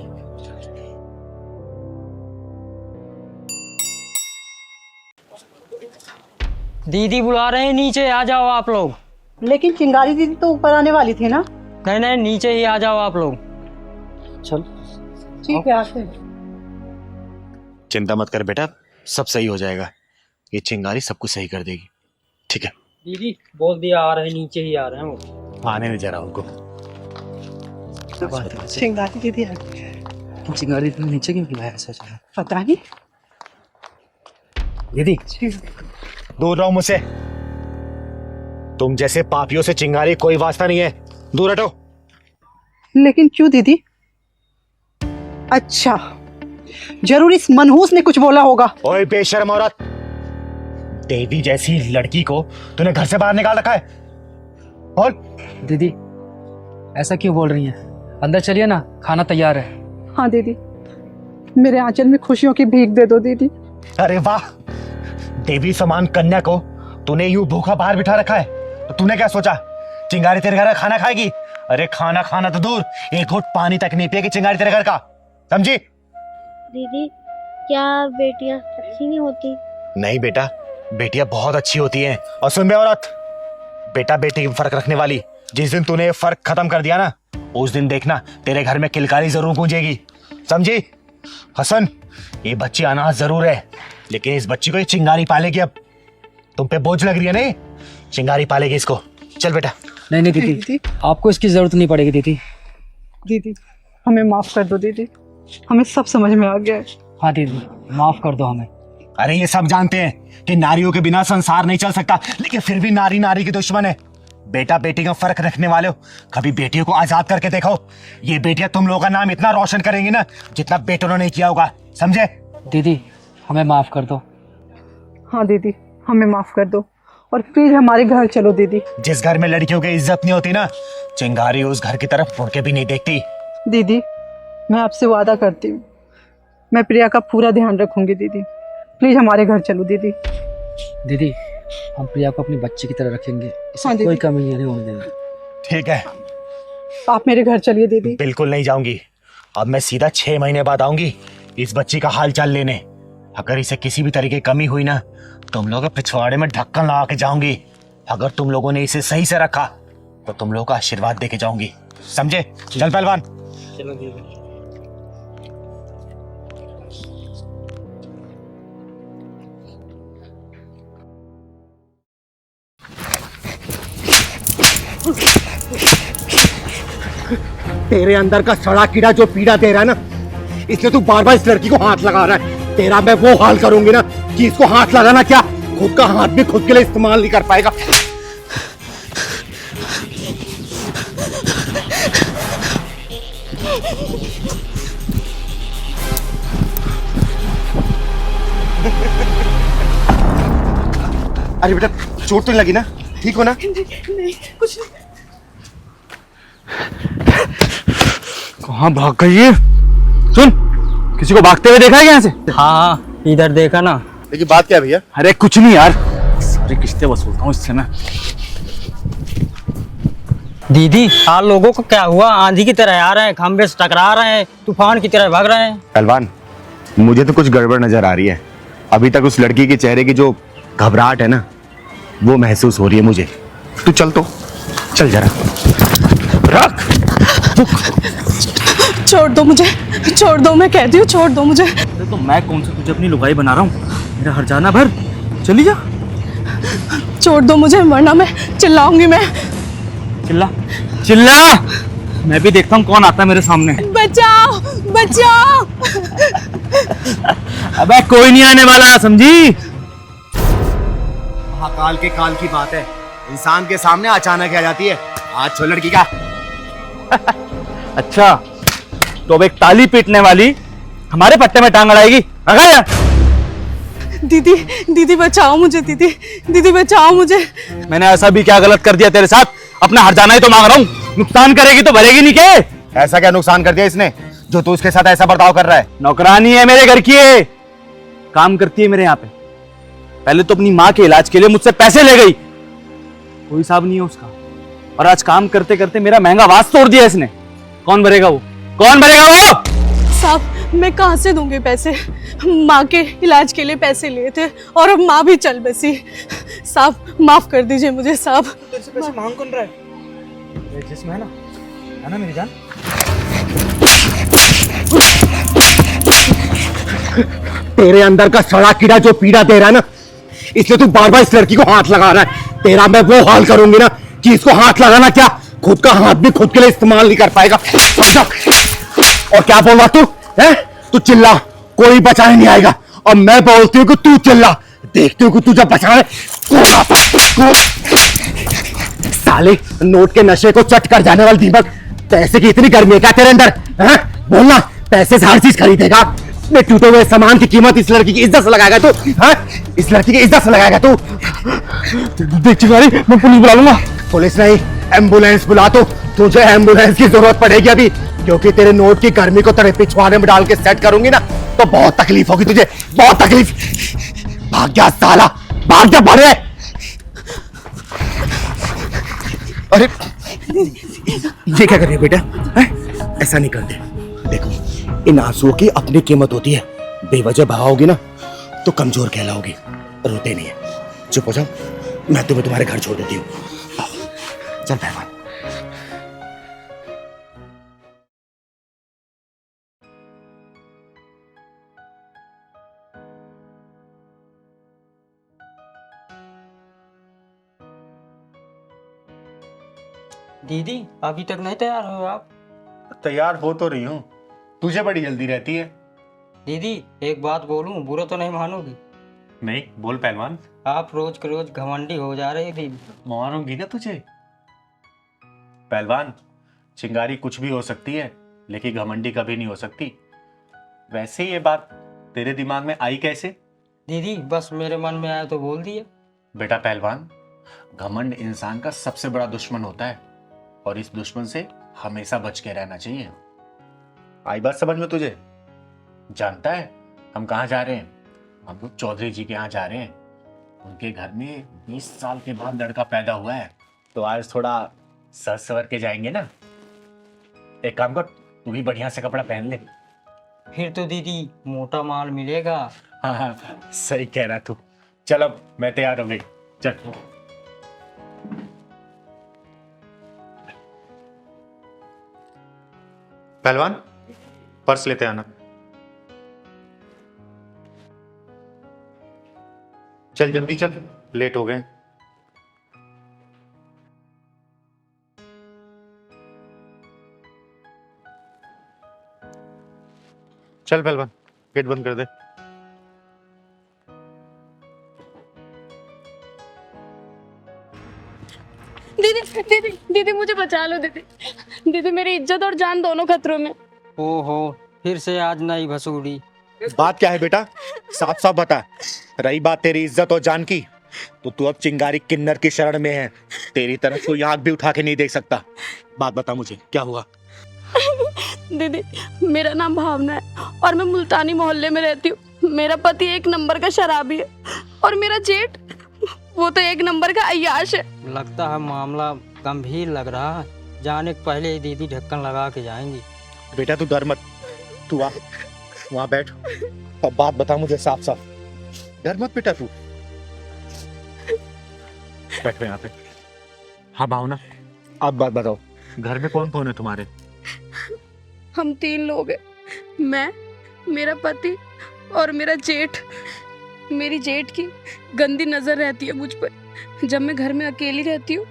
दीदी बुला रहे हैं, नीचे आ जाओ आप लोग। लेकिन चिंगारी दीदी तो ऊपर आने वाली थी ना? नहीं नहीं, नीचे ही आ जाओ आप लोग। चल ठीक है, आते हैं। चिंता मत कर बेटा, सब सही हो जाएगा। ये चिंगारी सब कुछ सही कर देगी, ठीक है? दीदी बोल दिया आ रहे हैं, नीचे ही आ रहे हैं वो। आने नहीं जरा उनको। चिंगारी दीदी आ गई। चिंगारी दीदी नीचे क्यों बुलाया ऐसा? पता नहीं। दीदी दूर रहो मुझसे, तुम जैसे पापियों से चिंगारी कोई वास्ता नहीं है, दूर हटो। लेकिन क्यों दीदी? अच्छा, जरूर इस मनहूस ने कुछ बोला होगा। ओए बेशर्म औरत, देवी जैसी लड़की को तूने घर से बाहर निकाल रखा है। और दीदी ऐसा क्यों बोल रही हैं? अंदर चलिए ना, खाना तैयार है। हाँ दीदी, मेरे आंचल में खुशियों की भीख दे दो दीदी। अरे वाह, देवी समान कन्या को तूने यूं भूखा बाहर बिठा रखा है, तो तूने क्या सोचा चिंगारी तेरे घर का खाना खाएगी? अरे खाना खाना तो दूर, एक घूंट पानी तक नहीं पिएगी चिंगारी तेरे घर का, समझी? दीदी क्या बेटियां अच्छी नहीं होती? नहीं बेटा, बेटियां बहुत अच्छी होती हैं। और सुन बे औरत, बेटा बेटी में फर्क रखने वाली, जिस दिन तूने ये फर्क खत्म कर दिया ना, उस दिन देखना तेरे घर में किलकारी जरूर गूंजेगी, समझी? हसन, ये बच्ची अनाथ जरूर है, लेकिन इस बच्ची को ये चिंगारी पालेगी। अब तुम पे बोझ लग रही है नहीं, चिंगारी पालेगी इसको। चल बेटा। नहीं नहीं दीदी, आपको इसकी जरूरत नहीं पड़ेगी दीदी। दीदी हमें माफ कर दो दीदी, हमें सब समझ में आ गया है। हाँ दीदी, माफ कर दो हमें। अरे ये सब जानते हैं कि नारियों के बिना संसार नहीं चल सकता, लेकिन फिर भी नारी नारी की दुश्मन है। बेटा बेटी का फर्क रखने वाले हो, कभी बेटियों को आजाद करके देखो। ये बेटियां तुम लोगों का नाम इतना रोशन करेंगी ना, जितना बेटों ने नहीं किया होगा, समझे? दीदी हमें माफ कर दो। हाँ दीदी, हमें माफ कर दो और प्लीज हमारे घर चलो दीदी। जिस घर में लड़कियों की इज्जत नहीं होती ना, चिंगारी उस घर की तरफ मुड़ के भी नहीं देखती। दीदी मैं आपसे वादा करती हूँ, मैं प्रिया का पूरा ध्यान रखूंगी दीदी। प्लीज हमारे घर चलो दीदी। दीदी हम प्रिया को अपनी बच्ची की तरह रखेंगे, इसमें हाँ, कोई कमी नहीं होने देंगे। ठीक है, आप मेरे घर चलिए दीदी। बिल्कुल नहीं जाऊंगी। अब मैं सीधा 6 महीने बाद आऊंगी इस बच्ची का हाल चाल लेने। अगर इसे किसी भी तरीके की कमी हुई ना, तुम लोग पिछवाड़े में ढक्कन लगा के जाऊंगी। अगर तुम लोगों ने इसे सही से रखा तो तुम लोगों का आशीर्वाद देके जाऊंगी, समझे? चल पहलवान। चलो दीदी। तेरे अंदर का सड़ा कीड़ा जो पीड़ा दे रहा है ना, इसलिए तू बार बार इस लड़की को हाथ लगा रहा है। तेरा मैं वो हाल करूंगी ना कि इसको हाथ लगाना क्या, खुद का हाथ भी खुद के लिए इस्तेमाल नहीं कर पाएगा। अरे बेटा, चोट तो नहीं लगी ना? ठीक हो ना? नहीं कुछ नहीं। कहाँ भाग गई है? सुन, किसी को भागते हुए देखा है यहाँ से? हाँ इधर देखा ना। लेकिन बात क्या है भैया? अरे कुछ नहीं यार, सारी किस्तें वसूलता हूँ इससे मैं। दीदी हाल लोगों को क्या हुआ? आंधी की तरह आ रहे हैं, खंबे से टकरा रहे हैं, तूफान की तरह भाग रहे हैं। पहलवान, मुझे तो कुछ गड़बड़ नजर आ रही है। अभी तक उस लड़की के चेहरे की जो घबराहट है ना, वो महसूस हो रही है मुझे। तू चल तो, चल जरा। रख। छोड़ दो मुझे, छोड़ दो, मैं कहती हूँ छोड़ दो मुझे। अरे तो मैं कौन सा तुझे अपनी लुगाई बना रहा हूँ? मेरा हरजाना भर, चली जा। छोड़ दो मुझे, वरना मैं चिल्लाऊंगी। मैं चिल्ला चिल्ला, मैं भी देखता हूँ कौन आता है मेरे सामने। बचाओ बचाओ। अबे कोई नहीं आने वाला, समझी? महाकाल के काल की बात है, इंसान के सामने अचानक आ जाती है। आज छो लड़की का। अच्छा, तो अब एक ताली पीटने वाली हमारे पट्टे में टांग अड़ाएगी? दीदी दीदी बचाओ मुझे, दीदी दीदी बचाओ मुझे। मैंने ऐसा भी क्या गलत कर दिया तेरे साथ? अपना हरजाना ही तो मांग रहा हूँ। नुकसान करेगी तो भरेगी नहीं के? ऐसा क्या नुकसान कर दिया इसने जो तू उसके साथ ऐसा बर्ताव कर रहा है? नौकरानी है मेरे घर की, है काम करती है मेरे यहाँ पे। पहले तो अपनी माँ के इलाज के लिए मुझसे पैसे ले गई, कोई हिसाब नहीं है उसका। और आज काम करते करते मेरा महंगा वास तोड़ दिया इसने। कौन भरेगा वो? कौन भरेगा वो? साहब मैं कहाँ से दूंगी पैसे? माँ के इलाज के लिए पैसे लिए थे और अब माँ भी चल बसी। साहब माफ कर दीजिए मुझे साहब। तेरे से पैसे मांग कौन रहा है? जिसमें है ना मेरी जान? तेरे अंदर का सड़ा कीड़ा जो पीड़ा दे रहा है ना, इसलिए तू बार बार इस लड़की को हाथ लगा रहा है। तेरा मैं वो हाल करूंगी ना कि इसको हाथ लगाना क्या, खुद का हाथ भी खुद के लिए इस्तेमाल नहीं कर पाएगा, समझा? और क्या बोल रहा तू है? तू चिल्ला, कोई बचाने नहीं आएगा। और मैं बोलती हूँ कि तू चिल्ला, देखती हूँ कि तू जब बचाने कौन आता है। साले नोट के नशे को चट कर जाने वाली दीपक, पैसे की इतनी गर्मी है क्या तेरे अंदर? हैं? बोलना, पैसे से हर चीज खरीदेगा। मैं टूटे हुए सामान की कीमत इस लड़की की इज्जत से लगाएगा तू? हैं? इस लड़की की इज्जत से लगाएगा तू? देख चिंगारी, मैं पुलिस बुला लूंगा। पुलिस नहीं, एम्बुलेंस बुला। तो तुझे एम्बुलेंस की जरूरत पड़ेगी अभी, क्योंकि तेरे नोट की गर्मी को तेरे पिछवाड़े में डाल के सेट करूंगी ना, तो बहुत तकलीफ होगी तुझे, बहुत तकलीफ। भाग जा साला, भाग जा, भाग। अरे ये क्या कर रही है बेटा? ऐसा नहीं करते। देखो, इन आंसुओं की अपनी कीमत होती है। बेवजह बहाओगी ना तो कमजोर कहलाओगी, रोते नहीं है। चुप हो जाओ, मैं तुम्हें तुम्हारे घर छोड़ देती हूँ। चल पहलवान। दीदी अभी तक नहीं तैयार हो आप? तैयार हो तो रही हूँ, तुझे बड़ी जल्दी रहती है। दीदी एक बात बोलूं, बुरा तो नहीं मानोगी? नहीं, बोल पहलवान। आप रोज के रोज घमंडी हो जा रहे दीदी। मारूंगी ना तुझे। पहलवान, चिंगारी कुछ भी हो सकती है, लेकिन घमंडी कभी नहीं हो सकती। वैसे ये बात तेरे दिमाग में आई कैसे? दीदी बस मेरे मन में आया तो बोल दिया। बेटा पहलवान, घमंड इंसान का सबसे बड़ा दुश्मन होता है और इस दुश्मन से हमेशा बच के रहना चाहिए। आई बात समझ में तुझे? जानता है हम कहाँ जा रहे हैं? हम लोग चौधरी जी के यहाँ जा रहे हैं। उनके घर में 20 साल के बाद लड़का पैदा हुआ है, तो आज थोड़ा सज सवर के जाएंगे ना। एक काम कर, तू भी बढ़िया से कपड़ा पहन ले। फिर तो दीदी मोटा माल मिलेगा। हाँ हाँ, सही कह रहा तू। चल अब मैं तैयार हो गई, चल। पहलवान, पर्स लेते आना। चल जल्दी चल, लेट हो गए। चल पहलवान, गेट बंद कर दे। दीदी दीदी दीदी मुझे बचा लो दीदी। दीदी मेरी इज्जत और जान दोनों खतरों में। ओहो, फिर से आज नई भसूड़ी। बात क्या है बेटा, साफ साफ बता। रही बात तेरी इज्जत और जान की, तो तू अब चिंगारी किन्नर की शरण में है। तेरी तरफ कोई आंख भी उठा के नहीं देख सकता। बात बता मुझे, क्या हुआ? दीदी मेरा नाम भावना है और मैं मुल्तानी मोहल्ले में रहती हूँ। मेरा पति एक नंबर का शराबी है और मेरा जेठ वो तो एक नंबर का अय्याश है। लगता है मामला गंभीर लग रहा है। जाने के पहले ही दीदी ढक्कन लगा के जाएंगी। बेटा तू डर मत, तू आ वहां बैठ और बात बता मुझे साफ साफ। डर मत बेटा, तू बैठ यहाँ पे। हाँ भावना, अब बात बताओ, घर में कौन कौन है तुम्हारे? हम 3 लोग हैं, मैं, मेरा पति और मेरा जेठ। मेरी जेठ की गंदी नजर रहती है मुझ पर। जब मैं घर में अकेली रहती हूँ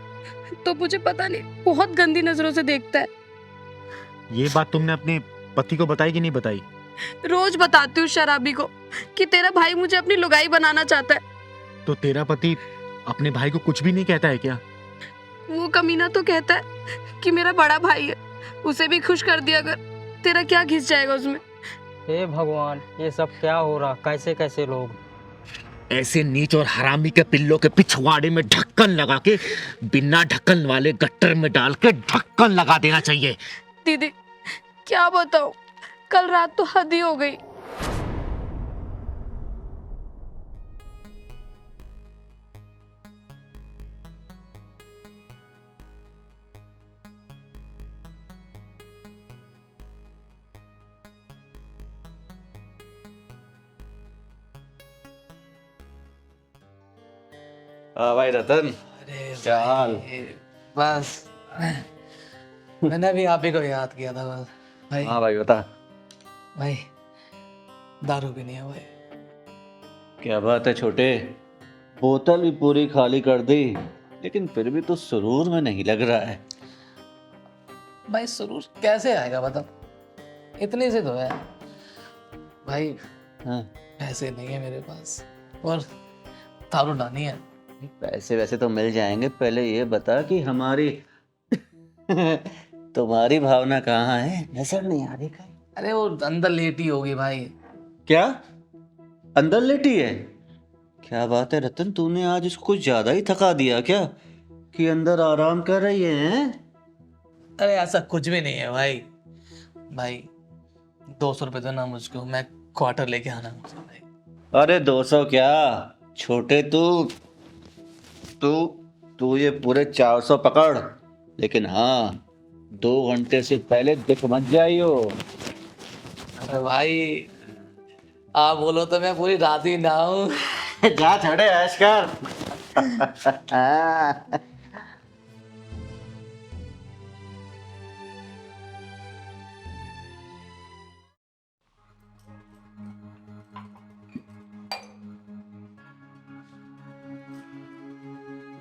तो मुझे पता नहीं बहुत गंदी नजरों से देखता है। ये बात तुमने अपने पति को बताई कि नहीं बताई? रोज बताती हूँ शराबी को कि तेरा भाई मुझे अपनी लुगाई बनाना चाहता है। तो तेरा पति अपने भाई को कुछ भी नहीं कहता है क्या? वो कमीना तो कहता है कि मेरा बड़ा भाई है, उसे भी खुश कर दिया अगर, तेरा क्या घिस जाएगा उसमें। हे भगवान, ये सब क्या हो रहा? कैसे कैसे लोग। ऐसे नीच और हरामी के पिल्लों के पिछवाड़े में ढक्कन लगा के, बिना ढक्कन वाले गट्टर में डाल के ढक्कन लगा देना चाहिए। दीदी क्या बताऊं, कल रात तो हद ही हो गई। भाई रतन, क्या हाल? बस मैंने भी आप ही को याद किया था बस भाई। हाँ भाई बता। भाई दारू भी नहीं है भाई। क्या बात है छोटे, बोतल भी पूरी खाली कर दी, लेकिन फिर भी तो सुरूर में नहीं लग रहा है। भाई सुरूर कैसे आएगा बताओ, इतने से तो है भाई। हाँ। पैसे नहीं है मेरे पास और दारू डानी है। पैसे वैसे तो मिल जाएंगे, पहले ये बता कि हमारी तुम्हारी भावना कहाँ है? नजर नहीं आ रही कहीं। अरे वो अंदर लेटी होगी भाई। क्या अंदर लेटी है? क्या बात है रतन, तूने आज इसको कुछ ज्यादा ही थका दिया क्या कि अंदर आराम कर रही है? अरे ऐसा कुछ भी नहीं है भाई। भाई 200 रुपए दो ना मुझको, मैं क्वार्टर लेके आना मुझे भाई। अरे 200 क्या छोटे, तू ये पूरे 400 पकड़, लेकिन हाँ 2 घंटे से पहले दिख मत जाइयो। अरे भाई आप बोलो तो मैं पूरी रात ही ना हूँ। जा छोड़े ऐश कर।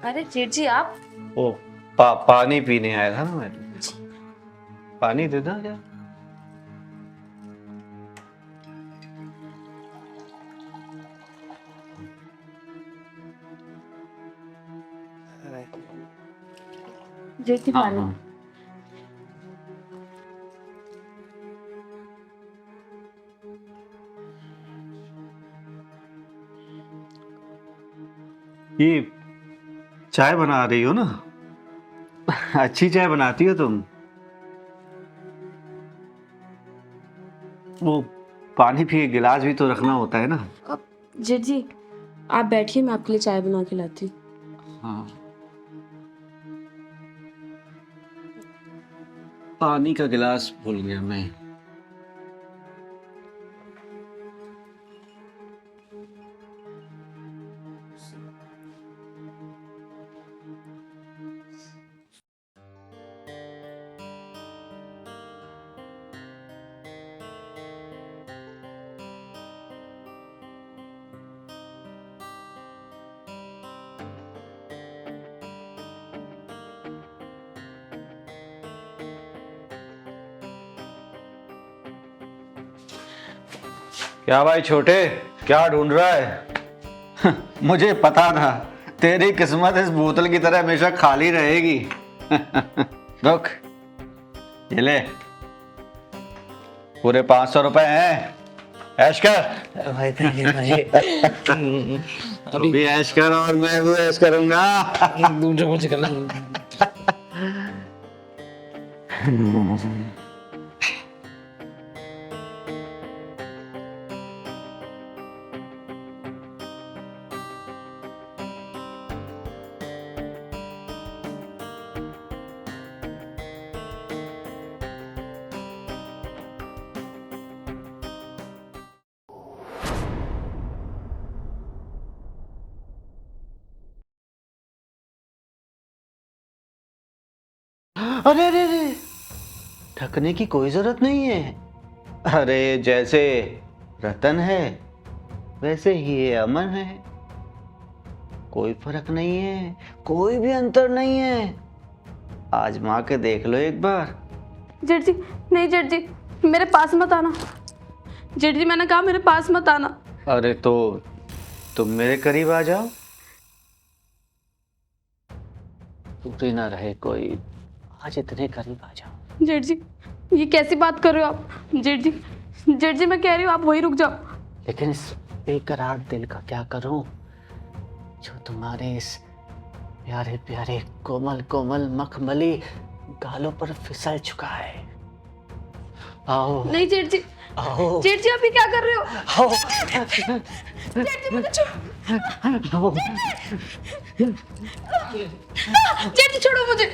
अरे जेठ जी आप? ओ पानी पीने आया था ना मैं। पानी दे दो क्या? जेठी पानी। ये चाय बना रही हो ना? अच्छी चाय बनाती हो तुम। वो पानी भी गिलास भी तो रखना होता है ना। जेठ जी आप बैठिए, मैं आपके लिए चाय बना के लाती हूँ। हाँ, पानी का गिलास भूल गया मैं। क्या भाई छोटे, क्या ढूंढ रहा है? मुझे पता था तेरी किस्मत इस बोतल की तरह हमेशा खाली रहेगी। रुक, ये ले, पूरे 500 रुपए हैं, ऐश कर। भाई भाई तू भी ऐश कर और मैं भी ऐश करूंगा। दूसरा कुछ करना। अरे अरे अरे, ढकने की कोई जरूरत नहीं है। अरे जैसे रतन है वैसे ही ये अमन है, कोई फर्क नहीं है, कोई भी अंतर नहीं है। आजमा के देख लो एक बार। जेठ जी नहीं, जेठ जी मेरे पास मत आना। जेठ जी मैंने कहा मेरे पास मत आना। अरे तो तुम मेरे करीब आ जाओ, टूटे ना रहे कोई, आज इतने करीब आ जाओ। जेठ जी ये कैसी बात कर रहे हो आप? जेठ जी मैं कह रही हूँ आप वहीं रुक जाओ। लेकिन इस बेकरार दिल का क्या करूं जो तुम्हारे इस प्यारे प्यारे कोमल कोमल मखमली गालों पर फिसल चुका है। आओ। नहीं जेठ जी, आओ। जेठ जी आप ये क्या कर रहे हो? आओ। जेठ जी मुझे छोड़ो। जेठ जी छोड़ो मुझे।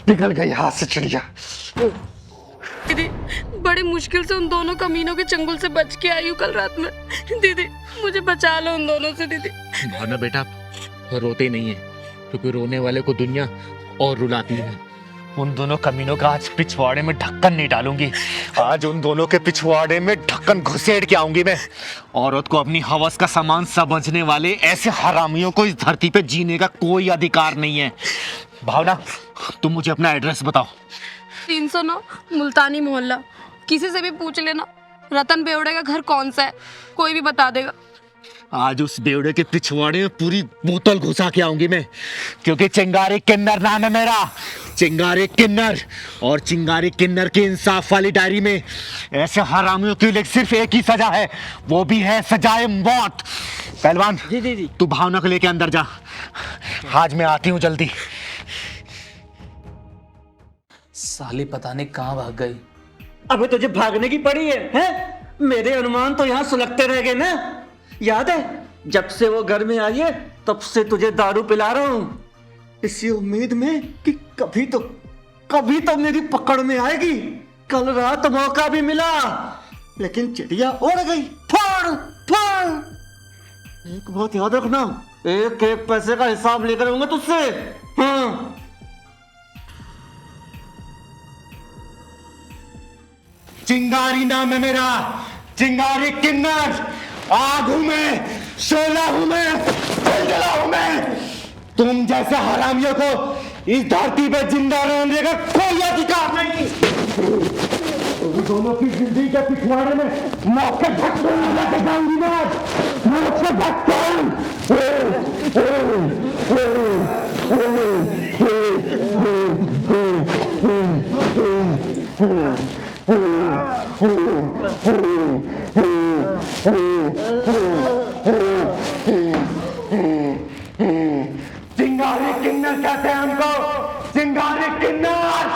निकल गई हाथ से चिड़िया। दीदी बड़ी मुश्किल से उन दोनों कमीनों के चंगुल से बच के आई हूँ कल रात में। दीदी मुझे बचा लो उन दोनों से। दीदी भावना बेटा रोते नहीं है, क्योंकि रोने वाले को दुनिया और रुलाती है। उन दोनों कमीनों का आज पिछवाड़े में ढक्कन नहीं डालूंगी। आज उन दोनों के पिछवाड़े में ढक्कन घुसेड़ के आऊंगी मैं। औरत को अपनी हवस का सामान समझने वाले ऐसे हरामियों को इस धरती पे जीने का कोई अधिकार नहीं है। भावना तुम मुझे अपना एड्रेस बताओ। 309 मुल्तानी मोहल्ला। किसी से भी पूछ लेना रतन बेवड़े का घर कौन सा है, कोई भी बता देगा। आज उस बेवड़े के पिछवाड़े में पूरी बोतल घुसा के आऊंगी मैं, क्योंकि चिंगारी किन्नर नाम है मेरा, चिंगारी किन्नर। और चिंगारी किन्नर की इंसाफ वाली डायरी में ऐसे हरामियों के लिए सिर्फ एक ही सजा है, वो भी है सजाए मौत। पहलवान जी तू भावना को लेके अंदर जा, आज मैं आती हूँ जल्दी। साली पता नहीं कहाँ भाग गई। अबे तुझे भागने की पड़ी है? मेरे अनुमान तो यहाँ सुलगते रह गए ना। याद है जब से वो घर में आई है तब से तुझे दारू पिला रहा हूँ, इसी उम्मीद में कि कभी तो मेरी पकड़ में आएगी। कल रात मौका भी मिला लेकिन चिड़िया उड़ गई। फाड़ फाड़। एक बात याद रखना, एक एक पैसे का हिसाब लेकर आऊंगा तुझसे। हाँ चिंगारी नाम है मेरा, चिंगारी किन्नर, आग हूं मैं, शोला हूं मैं, जलजला हूं मैं। तुम जैसे हरामियों को इस धरती पे जिंदा रहने का कोई अधिकार नहीं। दोनों की जिंदगी के पिछवाड़े में मौत के धक्के लगा जाऊंगी मैं, मौत के धक्के। चिंगारी किन्नर कहते हैं हमको, चिंगारी किन्नर।